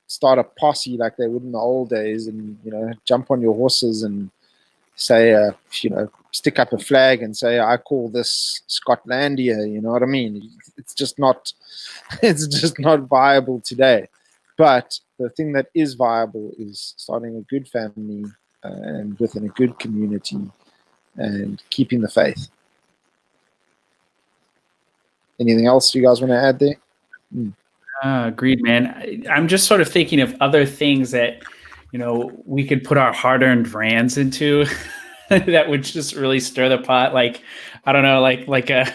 start a posse like they would in the old days, and jump on your horses and say stick up a flag and say, I call this Scotlandia. You know what I mean? It's just not viable today. But the thing that is viable is starting a good family and within a good community and keeping the faith. Anything else you guys want to add there? Agreed, man. I'm just sort of thinking of other things that, we could put our hard-earned rands into that would just really stir the pot. Like, I don't know, like a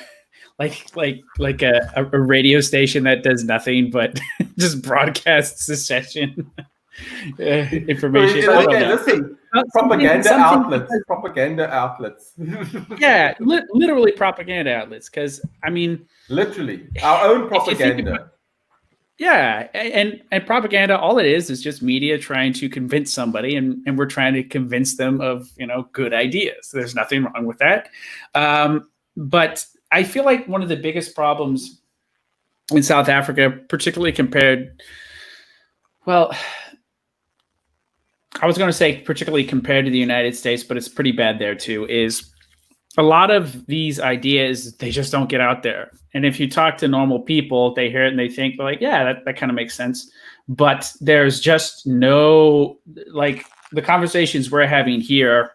radio station that does nothing but just broadcasts secession information. Okay, listen, propaganda outlets. Yeah, literally propaganda outlets. Because literally our own propaganda. Yeah, and propaganda, all it is just media trying to convince somebody, and we're trying to convince them of good ideas. There's nothing wrong with that. But I feel like one of the biggest problems in South Africa, particularly compared to the United States, but it's pretty bad there too, is a lot of these ideas, they just don't get out there. And if you talk to normal people, they hear it and they think, like, yeah, that kind of makes sense. But there's just no, the conversations we're having here,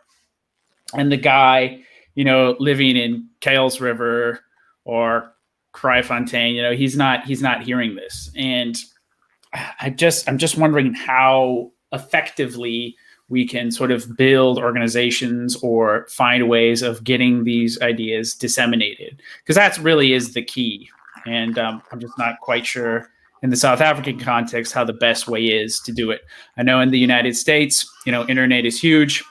and the guy, living in Kuils River or Kraaifontein, he's not hearing this. And I'm just wondering how effectively we can sort of build organizations or find ways of getting these ideas disseminated, because that really is the key. And I'm just not quite sure in the South African context how the best way is to do it. I know in the United States, internet is huge.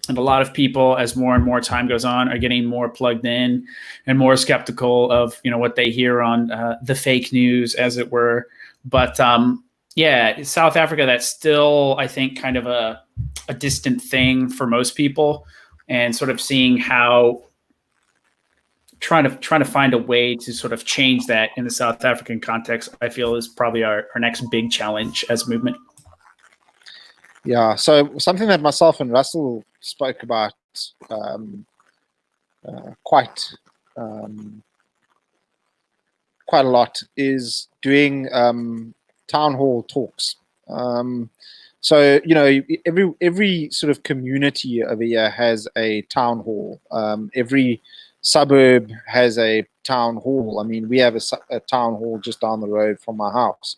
And a lot of people, as more and more time goes on, are getting more plugged in and more skeptical of, you know, what they hear on the fake news, as it were. But yeah, South Africa, that's still, I think, kind of a distant thing for most people, and sort of seeing how trying to find a way to sort of change that in the South African context, I feel, is probably our next big challenge as a movement. Yeah, so something that myself and Russell spoke about quite a lot is doing town hall talks. So, you know, every sort of community over here has a town hall. Every suburb has a town hall. I mean, we have a town hall just down the road from my house.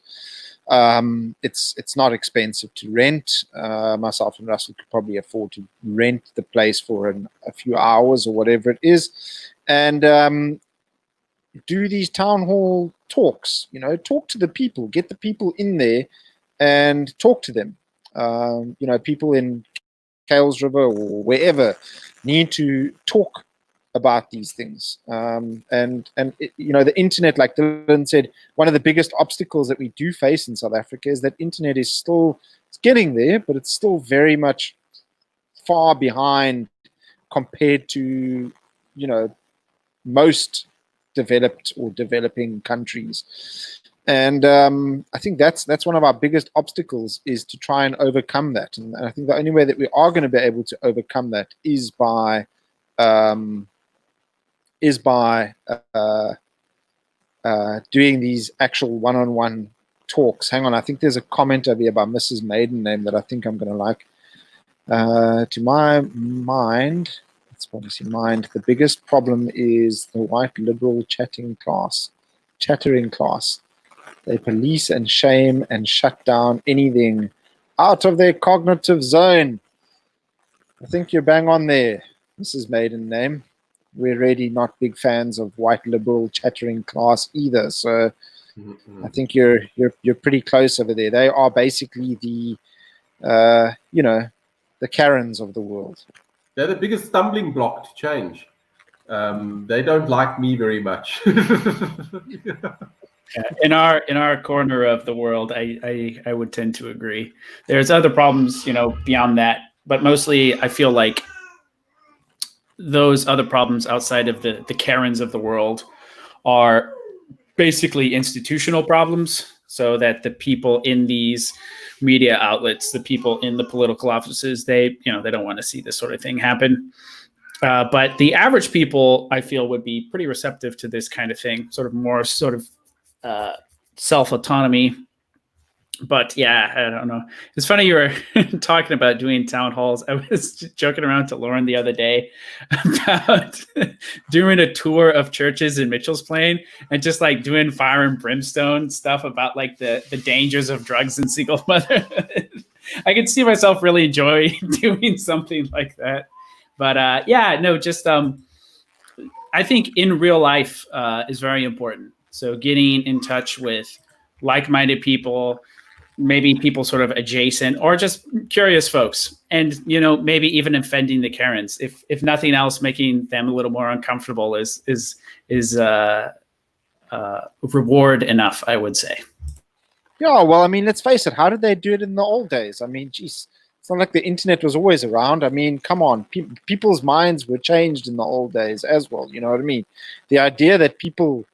It's not expensive to rent. Myself and Russell could probably afford to rent the place for a few hours or whatever it is, and do these town hall talks. You know, talk to the people, get the people in there, and talk to them. You know, people in Kales River or wherever need to talk about these things. And it, you know, the internet, like Dylan said, one of the biggest obstacles that we do face in South Africa is that internet is still, it's getting there, but it's still very much far behind compared to, you know, most developed or developing countries. And I think that's one of our biggest obstacles, is to try and overcome that. And I think the only way that we are going to be able to overcome that is by doing these actual one-on-one talks. Hang on, I think there's a comment over here by Mrs. Maiden Name that I think I'm going to like. To my mind, the biggest problem is the white liberal chattering class. They police and shame and shut down anything out of their cognitive zone. I think you're bang on there, Mrs. Maiden Name. We're really not big fans of white liberal chattering class either. So I think you're pretty close over there. They are basically the you know, the Karens of the world. They're the biggest stumbling block to change. They don't like me very much. In our corner of the world, I would tend to agree. There's other problems, you know, beyond that, but mostly I feel like those other problems outside of the Karens of the world are basically institutional problems, so that the people in these media outlets, the people in the political offices, they don't want to see this sort of thing happen. But the average people, I feel, would be pretty receptive to this kind of thing, sort of more sort of self-autonomy. But yeah, I don't know. It's funny you were talking about doing town halls. I was joking around to Lauren the other day about doing a tour of churches in Mitchell's Plain and just like doing fire and brimstone stuff about like the dangers of drugs and single motherhood. I could see myself really enjoying doing something like that. But yeah, no, just I think in real life is very important. So getting in touch with like-minded people, maybe people sort of adjacent or just curious folks, and, you know, maybe even offending the Karens, if nothing else, making them a little more uncomfortable is reward enough, I would say. Yeah, well, I mean, let's face it. How did they do it in the old days? I mean, geez, it's not like the internet was always around. I mean, come on, people's minds were changed in the old days as well. You know what I mean? The idea that people,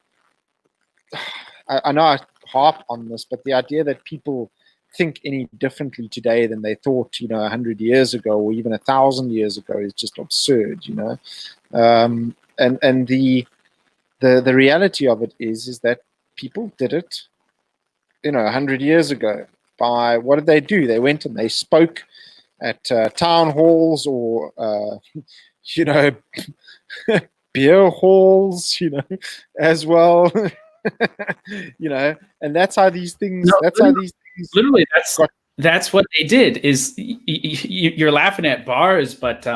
I know I harp on this, but the idea that people think any differently today than they thought, you know, 100 years ago or even 1,000 years ago is just absurd, you know. And the reality of it is that people did it, you know, 100 years ago. By what did they do? They went and they spoke at town halls or you know, beer halls, you know, as well. You know, and that's how these things. Literally, that's what they did. Is you're laughing at bars, but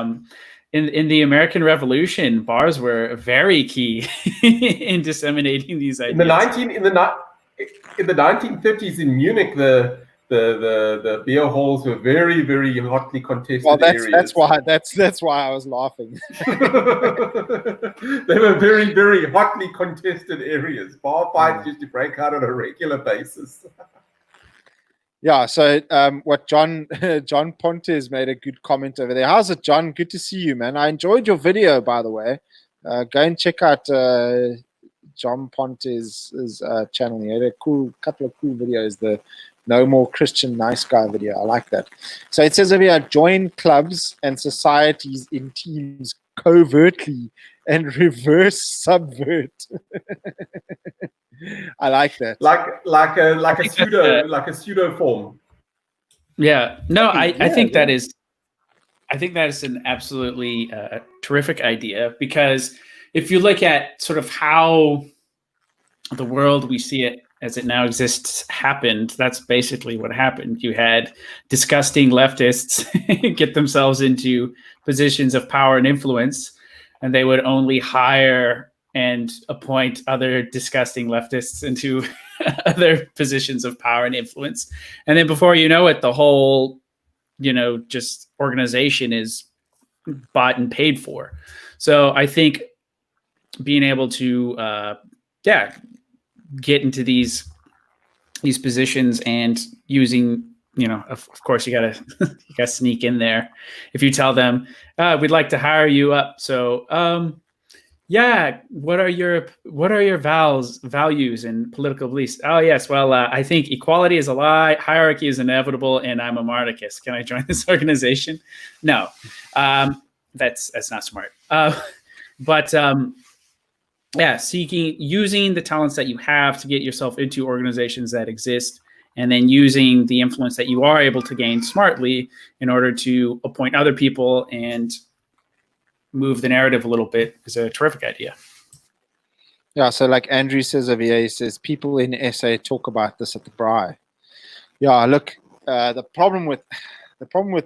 in the American Revolution, bars were very key in disseminating these ideas. In the 1930s in Munich, the the beer halls were very, very hotly contested Well, areas. that's why I was laughing. They were very, very hotly contested areas. Bar fights used to break out on a regular basis. Yeah. So what John Pontes made a good comment over there. How's it, John? Good to see you, man. I enjoyed your video, by the way. Go and check out John Pontes' channel. He had a couple of cool videos. The No More Christian Nice Guy video. I like that. So it says over here, join clubs and societies in teams covertly and reverse subvert. I like that. Like a pseudo form. Yeah. No, I think yeah. that is an absolutely terrific idea, because if you look at sort of how the world we see it as it now exists happened, that's basically what happened. You had disgusting leftists get themselves into positions of power and influence, and they would only hire and appoint other disgusting leftists into other positions of power and influence. And then before you know it, the whole, just organization is bought and paid for. So I think being able to, get into these positions and using, of course you gotta sneak in there. If you tell them, we'd like to hire you up. So, what are your values and political beliefs? Oh yes, well, I think equality is a lie, hierarchy is inevitable, and I'm a Marticus. Can I join this organization? No, that's not smart. But using the talents that you have to get yourself into organizations that exist, and then using the influence that you are able to gain smartly in order to appoint other people and move the narrative a little bit is a terrific idea. Yeah, so like Andrew says over here, he says people in SA talk about this at the Braai. Yeah, look, the problem with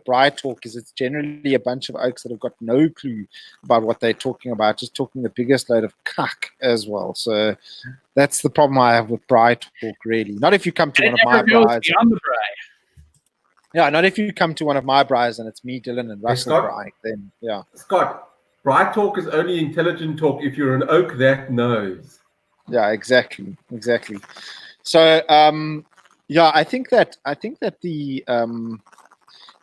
Braai talk is it's generally a bunch of oaks that have got no clue about what they're talking about, just talking the biggest load of cuck as well. So that's the problem I have with Braai talk, really. Not if you come to one of my Braais. Yeah, not if you come to one of my Braais and it's me, Dylan, and Russell Braai. Then yeah, Scott, Braai talk is only intelligent talk if you're an oak that knows. Yeah, exactly. So I think that the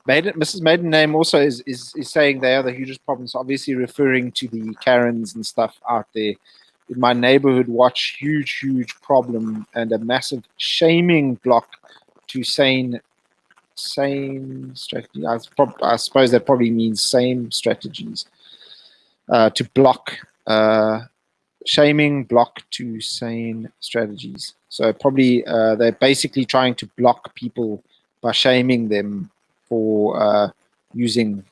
Mrs. Maiden Name also is saying they are the hugest problems, obviously referring to the Karens and stuff out there. In my neighborhood, watch huge problem and a massive shaming block to sane strategy. I suppose that probably means same strategies. To block shaming block to sane strategies. So probably they're basically trying to block people by shaming them for using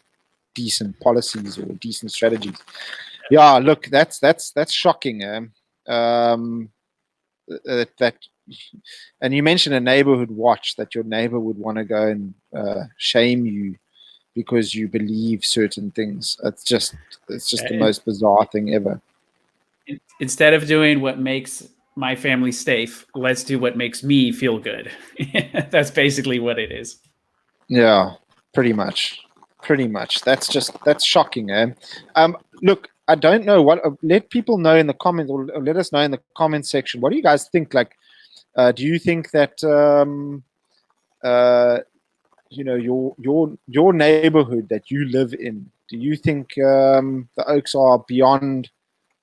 decent policies or decent strategies. Yeah, look, that's shocking. That, and you mentioned a neighborhood watch, that your neighbor would want to go and shame you because you believe certain things. It's just the most bizarre thing ever. Instead of doing what makes my family safe, let's do what makes me feel good. That's basically what it is. Yeah, pretty much. That's shocking, eh? Look, I don't know what. Let people know in the comments, or let us know in the comment section. What do you guys think? Like, do you think that your neighborhood that you live in? Do you think the Oaks are beyond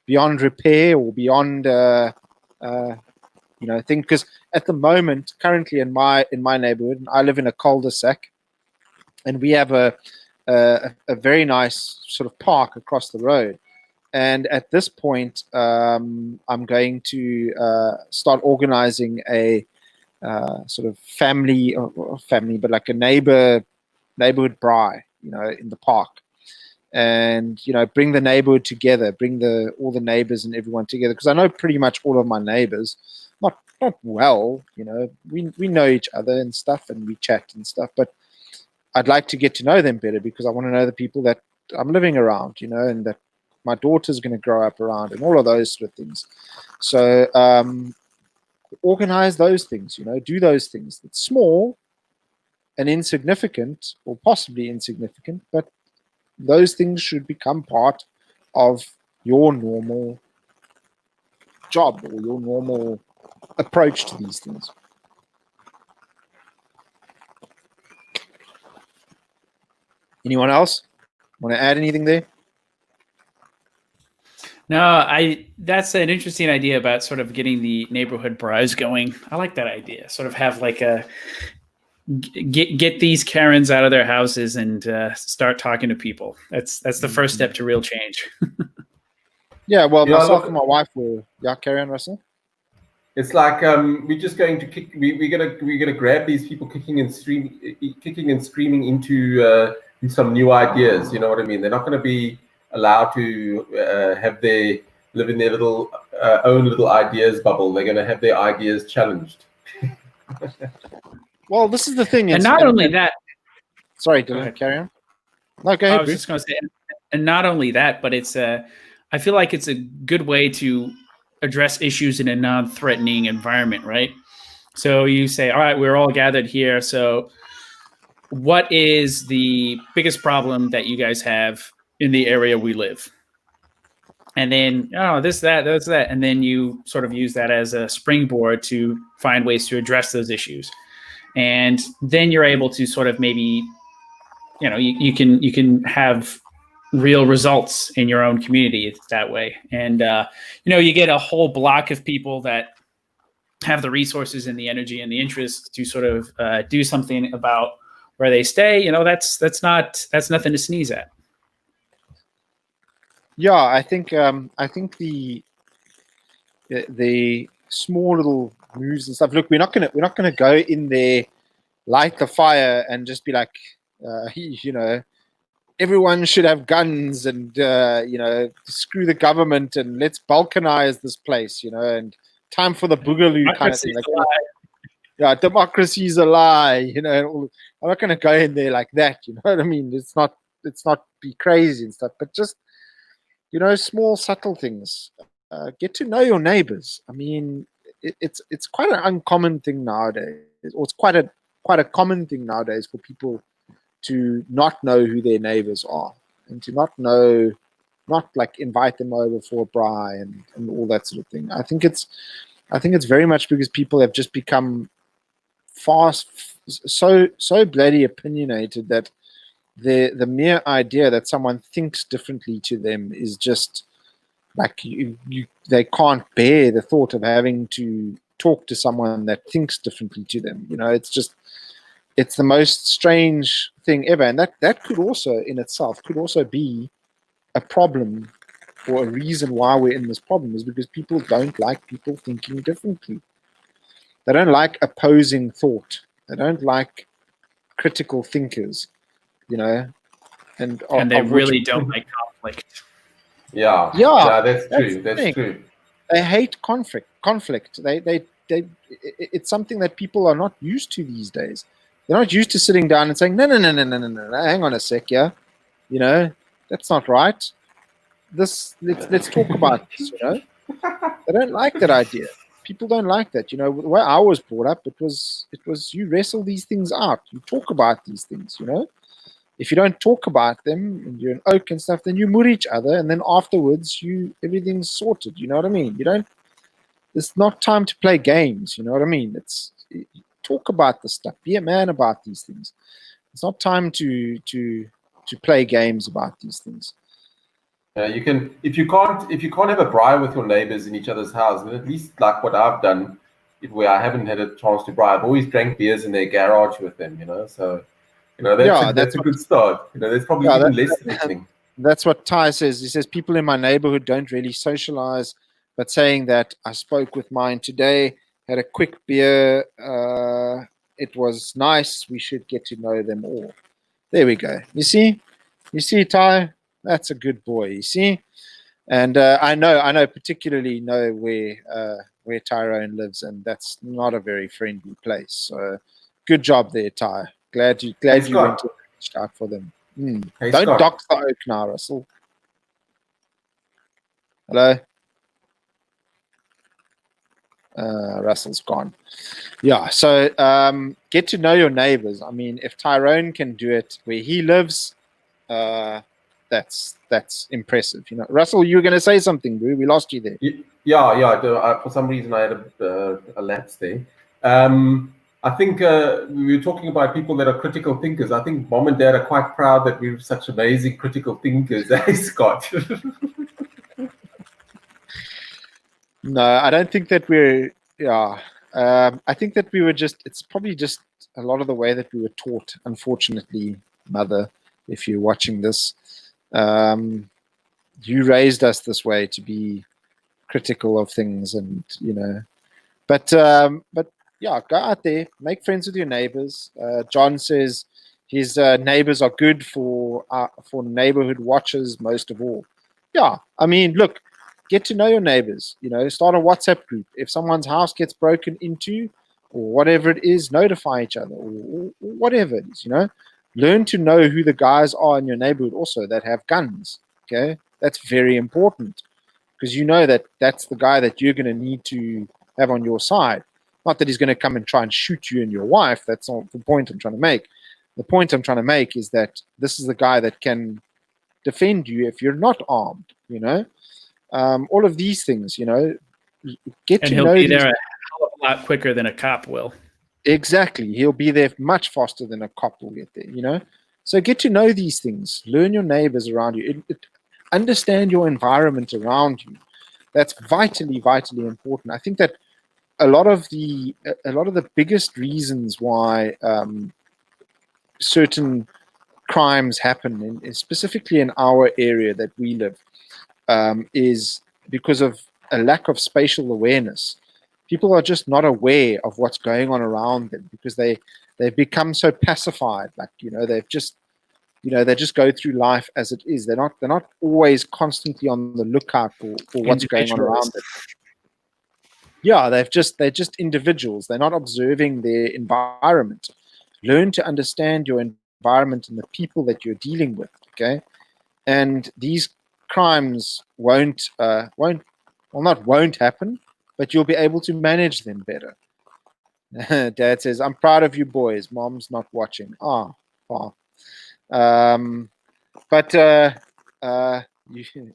repair or beyond thing? Because at the moment, currently in my neighborhood, I live in a cul-de-sac, and we have a very nice sort of park across the road. And at this point, I'm going to start organizing a sort of family, but like a neighborhood braai, in the park, and bring the neighborhood together, bring all the neighbors and everyone together, because I know pretty much all of my neighbors, not well, we know each other and stuff, and we chat and stuff, but I'd like to get to know them better, because I want to know the people that I'm living around, and that my daughter's going to grow up around, and all of those sort of things. So organize those things, do those things. It's small, and insignificant, or possibly insignificant, but those things should become part of your normal job or your normal approach to these things. Anyone else want to add anything there? No, that's an interesting idea about sort of getting the neighborhood bros going. I like that idea. Sort of have like a get these Karens out of their houses and start talking to people. That's the first step to real change. Yeah, well, Yeah, myself look- and my wife were. Yeah, carry on, Russell. It's like we're just going to kick. We're gonna grab these people kicking and screaming into some new ideas. You know what I mean? They're not going to be allowed to live in their little own little ideas bubble. They're going to have their ideas challenged. Well, this is the thing. And it's- not only that, Sorry, Go Dylan, ahead. carry on. No, go I ahead, was Bruce. just going to say, and not only that, but it's I feel like it's a good way to address issues in a non-threatening environment, right? So you say, all right, we're all gathered here. So what is the biggest problem that you guys have in the area we live? And then, oh, this, that, that's that. And then you sort of use that as a springboard to find ways to address those issues. And then you're able to sort of maybe, you can have real results in your own community that way. And, you get a whole block of people that have the resources and the energy and the interest to sort of do something about where they stay. That's nothing to sneeze at. Yeah, I think the small little moves and stuff. Look, we're not gonna go in there, light the fire, and just be like, everyone should have guns and screw the government and let's balkanize this place, and time for the boogaloo kind of thing. Like, yeah, democracy's a lie, I'm not gonna go in there like that, you know what I mean? It's not be crazy and stuff, but just small subtle things. Get to know your neighbors. I mean, it's quite an uncommon thing nowadays, or it's quite a common thing nowadays for people to not know who their neighbors are and to not like invite them over for a braai and all that sort of thing. I think it's very much because people have just become so bloody opinionated that the mere idea that someone thinks differently to them is just like they can't bear the thought of having to talk to someone that thinks differently to them. It's the most strange thing ever, and that could also in itself be a problem, or a reason why we're in this problem, is because people don't like people thinking differently. They don't like opposing thought. They don't like critical thinkers. And they really don't like conflict. Yeah, that's true. the That's thing. true. They hate conflict. They it's something that people are not used to these days. They're not used to sitting down and saying, no, hang on a sec, yeah, that's not right. Let's talk about this. They don't like that idea. People don't like that. The way I was brought up, it was you wrestle these things out. You talk about these things. If you don't talk about them and you're an oak and stuff, then you moor each other, and then afterwards everything's sorted. You know what I mean? It's not time to play games. You know what I mean? Talk about this stuff. Be a man about these things. It's not time to play games about these things. You can if you can't have a braai with your neighbors in each other's house, then at least like what I've done, where I haven't had a chance to braai, I've always drank beers in their garage with them. So. That's a good start. There's probably even less listening. That's what Ty says. He says people in my neighborhood don't really socialize, but saying that I spoke with mine today, had a quick beer. It was nice. We should get to know them all. There we go. You see, Ty, that's a good boy. You see, and I particularly know where Tyrone lives, and that's not a very friendly place. So, good job there, Ty. Glad you went and reached out for them. Hey, Don't Scott. dox the oak now, Russell. Hello. Russell's gone. Yeah, so get to know your neighbors. I mean, if Tyrone can do it where he lives, that's impressive. You know, Russell, you were going to say something, bro. We lost you there. Yeah. For some reason, I had a lapse there. I think we were talking about people that are critical thinkers. I think mom and dad are quite proud that we're such amazing critical thinkers, Scott? No, I don't think that we're. Yeah, I think that we were just. It's probably just a lot of the way that we were taught. Unfortunately, mother, if you're watching this, you raised us this way to be critical of things, and you know. But yeah, go out there, make friends with your neighbors. John says his neighbors are good for neighborhood watchers most of all. Yeah, I mean, look. Get to know your neighbors, you know, start a WhatsApp group. If someone's house gets broken into or whatever it is, notify each other or whatever it is, you know. Learn to know who the guys are in your neighborhood also that have guns, okay? That's very important because you know that that's the guy that you're going to need to have on your side. Not that he's going to come and try and shoot you and your wife. That's not the point I'm trying to make. The point I'm trying to make is that this is the guy that can defend you if you're not armed, you know. All of these things, you know, get and to he'll know be these. there a lot quicker than a cop will. Exactly. He'll be there much faster than a cop will get there, you know. So get to know these things. Learn your neighbors around you. Understand your environment around you. That's vitally, vitally important. I think that a lot of the biggest reasons why certain crimes happen, specifically in our area that we live, is because of a lack of spatial awareness. People are just not aware of what's going on around them because they've become so pacified. Like, you know, they just go through life as it is. They're not always constantly on the lookout for what's going on around them. Yeah, they're just individuals. They're not observing their environment. Learn to understand your environment and the people that you're dealing with. Okay, and these crimes won't happen, but you'll be able to manage them better. Dad says, "I'm proud of you boys." Mom's not watching.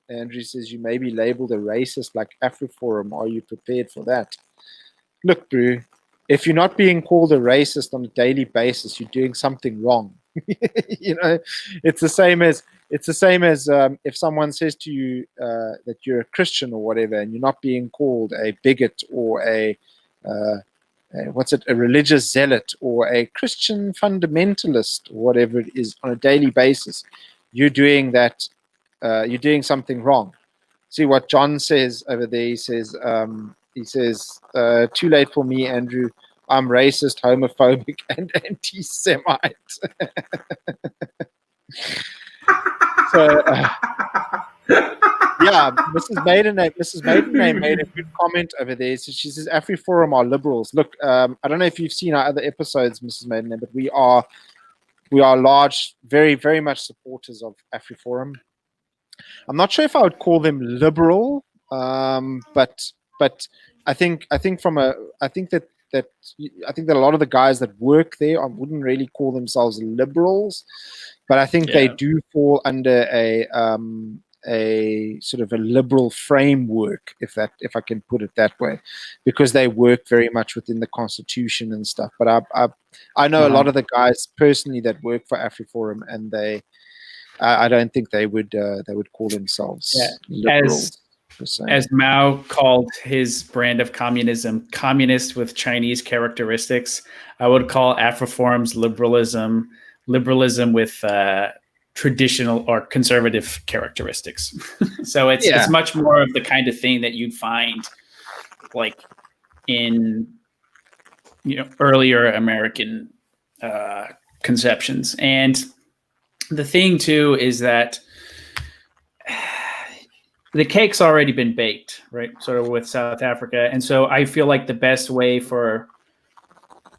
Andrew says you may be labeled a racist like AfriForum. Are you prepared for that? Look, bro, if you're not being called a racist on a daily basis, you're doing something wrong. You know, it's the same as if someone says to you that you're a Christian or whatever, and you're not being called a bigot or a religious zealot or a Christian fundamentalist or whatever it is on a daily basis. You're doing that. You're doing something wrong. See what John says over there. He says, "Too late for me, Andrew. I'm racist, homophobic, and anti-Semite." So, yeah, Mrs. Maidenay made a good comment over there. So she says, AfriForum are liberals. Look, I don't know if you've seen our other episodes, Mrs. Maidenay, but we are large, very, very much supporters of AfriForum. I'm not sure if I would call them liberal, but I think that a lot of the guys that work there, I wouldn't really call themselves liberals, but I think they do fall under a sort of a liberal framework, if I can put it that way, because they work very much within the Constitution and stuff. But I know a lot of the guys personally that work for AfriForum, and I don't think they would call themselves liberal. As Mao called his brand of communism, communist with Chinese characteristics, I would call AfriForum's liberalism with traditional or conservative characteristics. So it's much more of the kind of thing that you'd find like in earlier American conceptions. And the thing too is that the cake's already been baked, right? Sort of with South Africa. And so I feel like the best way for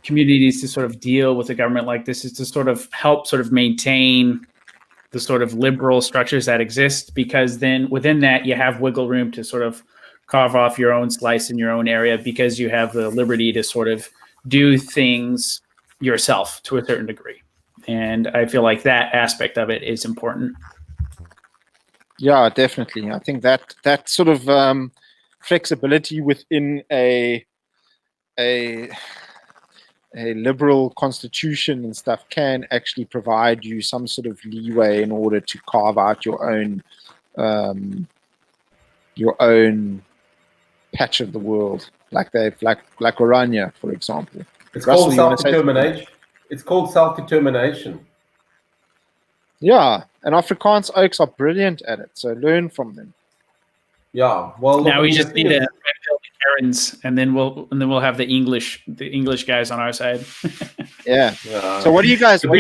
communities to sort of deal with a government like this is to sort of help sort of maintain the sort of liberal structures that exist, because then within that you have wiggle room to sort of carve off your own slice in your own area because you have the liberty to sort of do things yourself to a certain degree. And I feel like that aspect of it is important. Yeah, definitely. I think that sort of flexibility within a liberal constitution and stuff can actually provide you some sort of leeway in order to carve out your own patch of the world, like Orania, for example. It's Russell, called you wanna say something? self-determination. It's called self-determination. Yeah, and Afrikaans Oaks are brilliant at it, so learn from them. Yeah. Well, Now look, we the just thing need is- to build the Karens, and then we'll have the English guys on our side. Yeah. Yeah. So what do you guys think?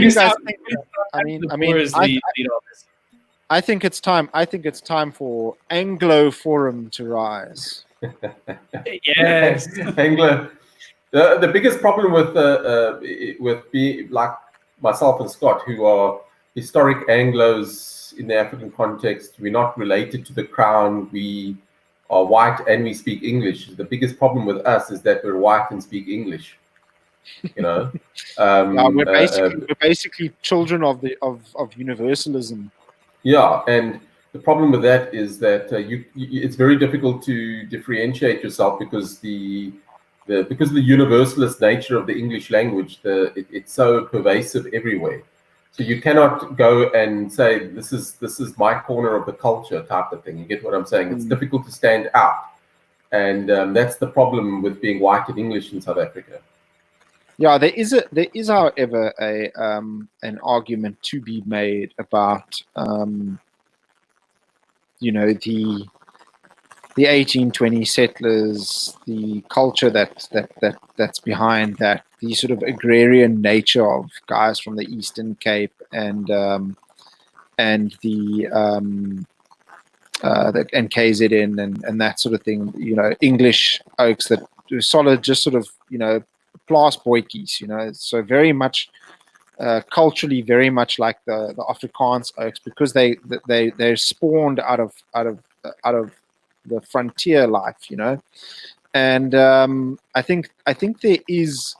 I I think it's time. I think it's time for Anglo Forum to rise. Yes. Anglo. The biggest problem with being like myself and Scott, who are historic Anglos in the African context, we're not related to the crown. We are white and we speak English. The biggest problem with us is that we're white and speak English. You know, We're basically children of universalism. yeah, and the problem with that is that it's very difficult to differentiate yourself because because of the universalist nature of the English language, it's so pervasive everywhere. So you cannot go and say this is my corner of the culture type of thing. You get what I'm saying? It's difficult to stand out, and that's the problem with being white and English in South Africa. Yeah, there is, however, an argument to be made about the 1820 settlers, the culture that's behind that, the sort of agrarian nature of guys from the Eastern Cape and the and KZN and that sort of thing. You know, English oaks that are solid, just sort of Plaas boytjies. So very much culturally, very much like the Afrikaans oaks, because they're spawned out of the frontier life, and I think there is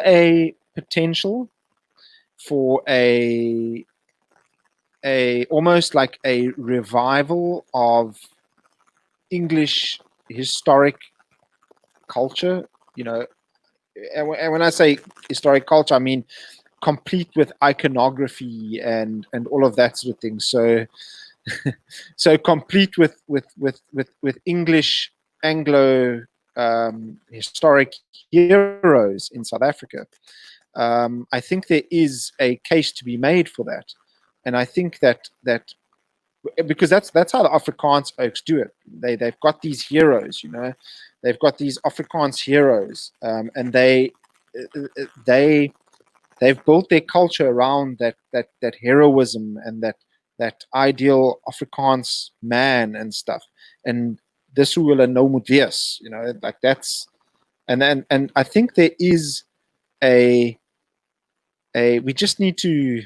a potential for a almost like a revival of English historic culture, and when I say historic culture, I mean complete with iconography and all of that sort of thing. So complete with English Anglo historic heroes in South Africa. I think there is a case to be made for that, and I think that because that's how the Afrikaans oaks do it. They've got these heroes, they've got these Afrikaans heroes, and they've built their culture around that heroism and that ideal Afrikaans man and stuff. And this will no moet wees, like that's, and I think there is we just need to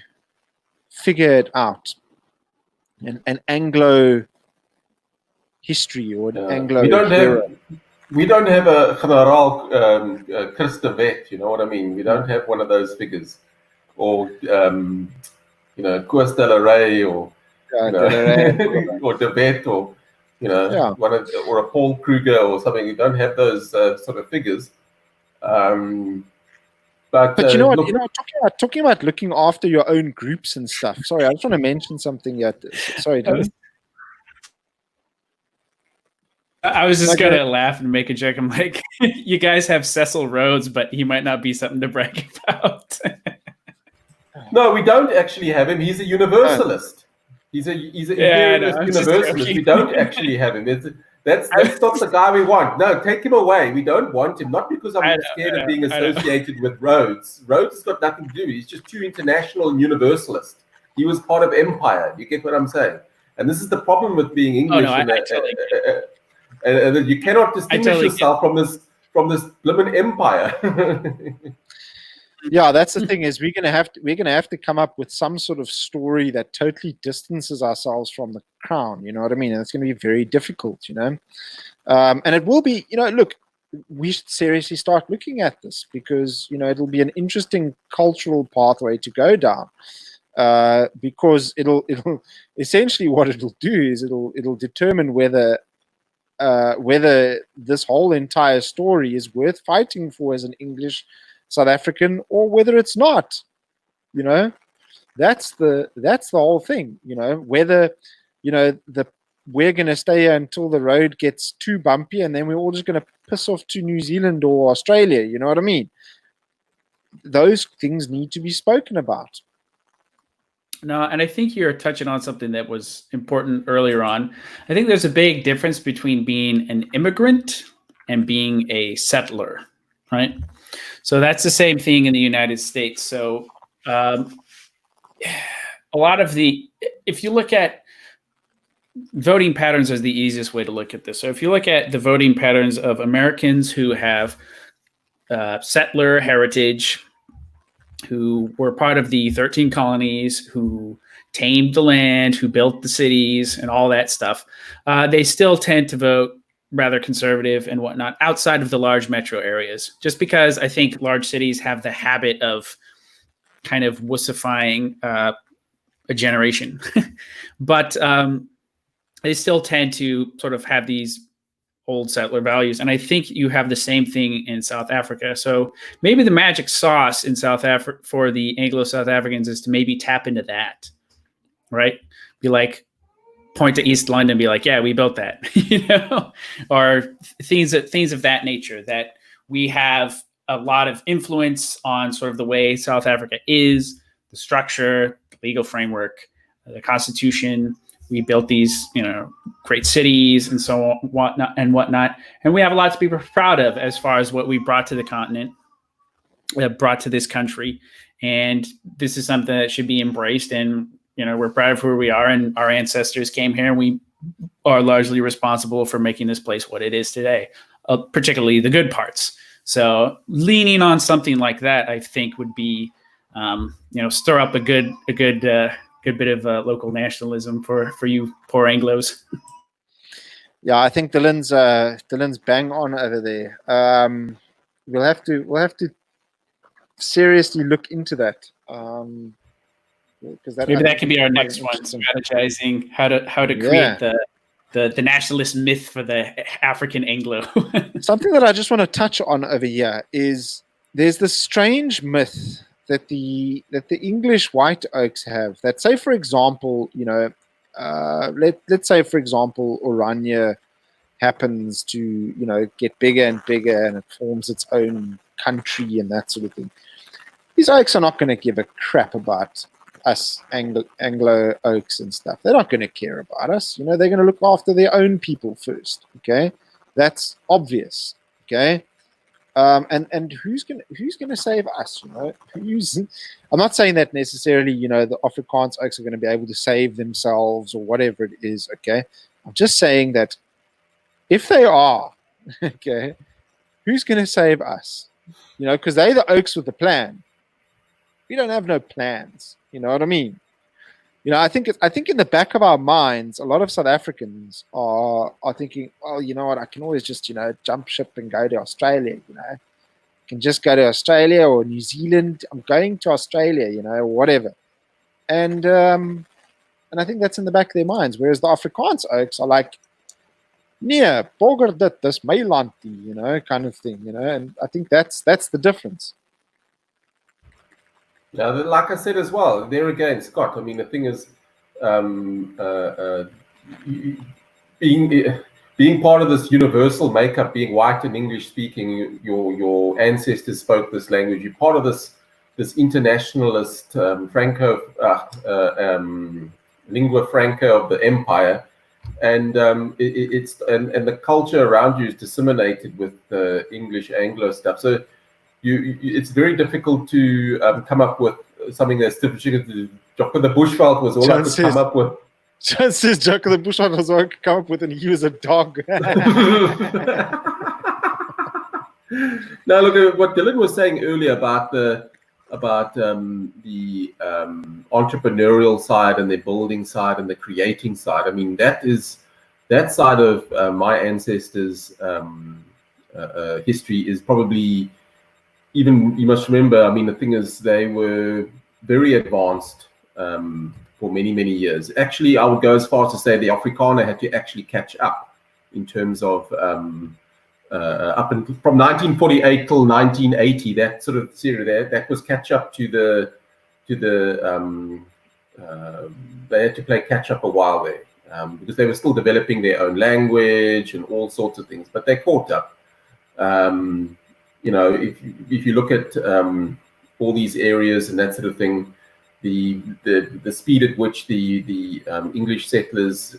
figure it out. An Anglo history or an Anglo hero. We don't have a Generaal Chris de Wet, you know what I mean? We don't have one of those figures, or Koos de la Rey, or or de Wet, or or a Paul Kruger or something. We don't have those sort of figures. But you know what? Talking about looking after your own groups and stuff. Sorry, I just want to mention something yet. Sorry, Dylan. I was just gonna laugh and make a joke. I'm like, you guys have Cecil Rhodes, but he might not be something to brag about. No, we don't actually have him. He's a universalist. He's an imperialist universalist. We don't actually have him. That's not the guy we want. No, take him away. We don't want him. Not because I'm scared of being associated with Rhodes. Rhodes has got nothing to do. He's just too international and universalist. He was part of empire. You get what I'm saying? And this is the problem with being English. And you cannot distinguish yourself from this blimmin' empire. Yeah, that's the thing is we're gonna have to come up with some sort of story that totally distances ourselves from the crown. You know what I mean? And it's gonna be very difficult, you know. And it will be, you know, look, we should seriously start looking at this because, you know, it'll be an interesting cultural pathway to go down. Because it'll essentially what it'll do is it'll determine whether this whole entire story is worth fighting for as an English South African or whether it's not. You know, that's the whole thing. You know, whether, you know, we're going to stay here until the road gets too bumpy and then we're all just going to piss off to New Zealand or Australia. You know what I mean? Those things need to be spoken about. No, and I think you're touching on something that was important earlier on. I think there's a big difference between being an immigrant and being a settler, right? So that's the same thing in the United States. So a lot of if you look at voting patterns is the easiest way to look at this. So if you look at the voting patterns of Americans who have settler heritage, who were part of the 13 colonies, who tamed the land, who built the cities and all that stuff, they still tend to vote rather conservative and whatnot outside of the large metro areas, just because I think large cities have the habit of kind of wussifying a generation. But they still tend to sort of have these old settler values. And I think you have the same thing in South Africa. So maybe the magic sauce in South Africa for the Anglo-South Africans is to maybe tap into that, right? Be like, point to East London, be like, yeah, we built that, you know, or things of that nature, that we have a lot of influence on sort of the way South Africa is, the structure, the legal framework, the constitution. We built these, you know, great cities and so on, whatnot. And we have a lot to be proud of as far as what we brought to the continent, brought to this country. And this is something that should be embraced. And, you know, we're proud of who we are. And our ancestors came here and we are largely responsible for making this place what it is today, particularly the good parts. So leaning on something like that, I think would be, you know, stir up a good bit of local nationalism for you poor Anglos. Yeah, I think Dylan's bang on over there. We'll have to seriously look into that. Because maybe that could be our next one: strategizing how to create the nationalist myth for the African Anglo. Something that I just want to touch on over here is there's this strange myth that the English white oaks have, that say, for example, you know, let's say, for example, Oranje happens to, you know, get bigger and bigger and it forms its own country and that sort of thing. These oaks are not going to give a crap about us Anglo oaks and stuff. They're not going to care about us. You know, they're going to look after their own people first. Okay, that's obvious. Okay. And who's gonna save us? You know, I'm not saying that necessarily, you know, the Afrikaans oaks are going to be able to save themselves or whatever it is. Okay, I'm just saying that if they are, okay, who's going to save us? You know, because they're the oaks with the plan. We don't have no plans. You know what I mean? You know, I think in the back of our minds, a lot of South Africans are thinking, well, you know what, I can always just, you know, jump ship and go to Australia, you know. I can just go to Australia or New Zealand. I'm going to Australia, you know, or whatever. And I think that's in the back of their minds. Whereas the Afrikaans oaks are like, nee, borger dit, dis my land, you know, kind of thing, you know. And I think that's the difference. Yeah, like I said as well, there again, Scott, I mean, the thing is, being part of this universal makeup, being white and English speaking, your ancestors spoke this language, you're part of this internationalist Franco lingua franca of the empire, and it's the culture around you is disseminated with the English Anglo stuff. So it's very difficult to come up with something that's different. Jocko the Bushveld was all I could come up with. John says Jocko the Bushveld was all I could come up with, and he was a dog. Now, look at what Dylan was saying earlier about the the entrepreneurial side and the building side and the creating side. I mean, that side of my ancestors' history is probably even, you must remember, I mean, the thing is, they were very advanced for many, many years. Actually, I would go as far as to say the Afrikaner had to actually catch up in terms of from 1948 till 1980, that sort of period there, that was catch up to the they had to play catch up a while there because they were still developing their own language and all sorts of things, but they caught up. You know, if you look at all these areas and that sort of thing, the speed at which the English settlers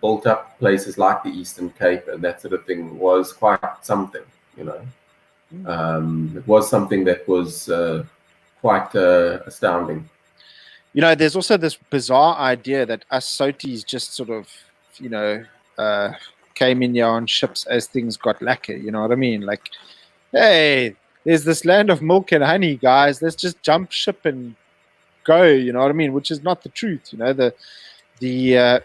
built up places like the Eastern Cape and that sort of thing was quite something, you know. It was something that was quite astounding. You know, there's also this bizarre idea that us Sotis just sort of, you know, came in here on ships as things got lacquer, you know what I mean? Like, hey, there's this land of milk and honey, guys. Let's just jump ship and go, you know what I mean? Which is not the truth. You know, the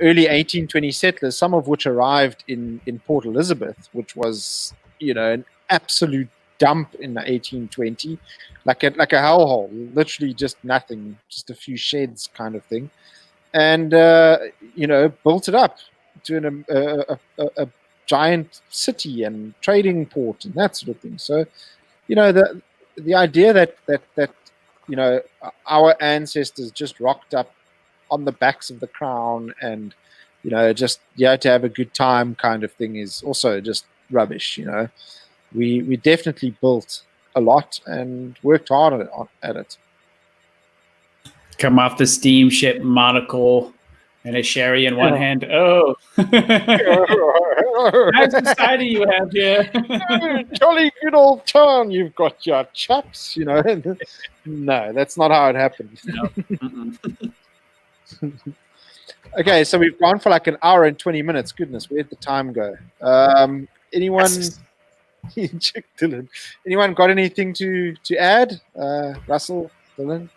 early 1820 settlers, some of which arrived in Port Elizabeth, which was, you know, an absolute dump in the 1820, like a hellhole, literally just nothing, just a few sheds kind of thing, and you know, built it up to a giant city and trading port and that sort of thing. So, you know, the idea that you know, our ancestors just rocked up on the backs of the crown and, you know, just, yeah, to have a good time kind of thing is also just rubbish. You know, we definitely built a lot and worked hard at it. Come off the steamship monocle and a sherry in one hand. Oh, nice society you have here. Jolly good old town you've got, your chaps, you know. No, that's not how it happened. No. Okay, so we've gone for like an hour and 20 minutes. Goodness, where'd the time go? Anyone? Dylan. Anyone got anything to add? Russell, Dylan?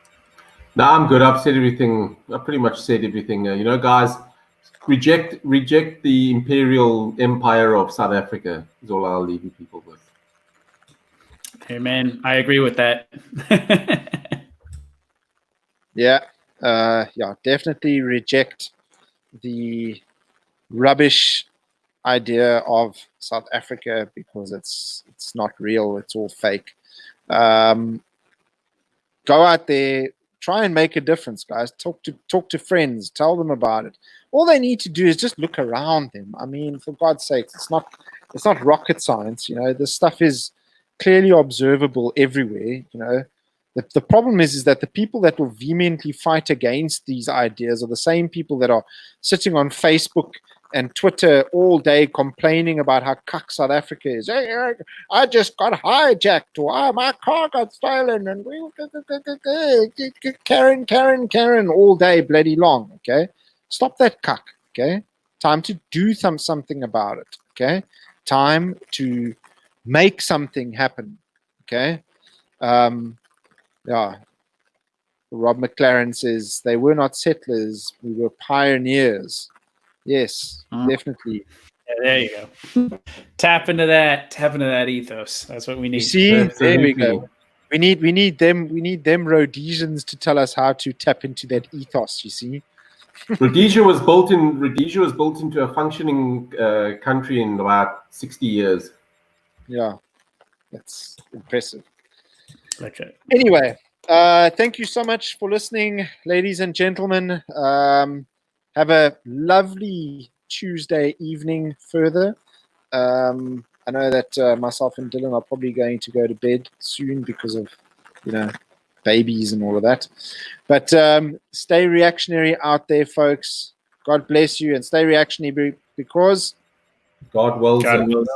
No, I'm good. I've said everything. I pretty much said everything. You know, guys, reject the imperial empire of South Africa is all I'll leave you people with. Amen. I agree with that. Yeah, definitely reject the rubbish idea of South Africa because it's not real. It's all fake. Go out there, try and make a difference, guys. Talk to friends, tell them about it. All they need to do is just look around them. I mean, for God's sake, it's not rocket science. You know, this stuff is clearly observable everywhere. You know, the problem is that the people that will vehemently fight against these ideas are the same people that are sitting on Facebook and Twitter all day complaining about how cuck South Africa is. Hey, I just got hijacked. Why my car got stolen? And Karen all day bloody long. Okay, stop that cuck. Okay, time to do something about it. Okay, time to make something happen. Okay, yeah. Rob McLaren says they were not settlers, we were pioneers. Yes, definitely. Yeah, there you go. Tap into that ethos. That's what we need. You see, there we go. We need them Rhodesians to tell us how to tap into that ethos. You see, Rhodesia was built into a functioning country in about 60 years. Yeah, that's impressive. Okay. Anyway, thank you so much for listening, ladies and gentlemen. Have a lovely Tuesday evening further. I know that myself and Dylan are probably going to go to bed soon because of, you know, babies and all of that. But stay reactionary out there, folks. God bless you, and stay reactionary because God wills it.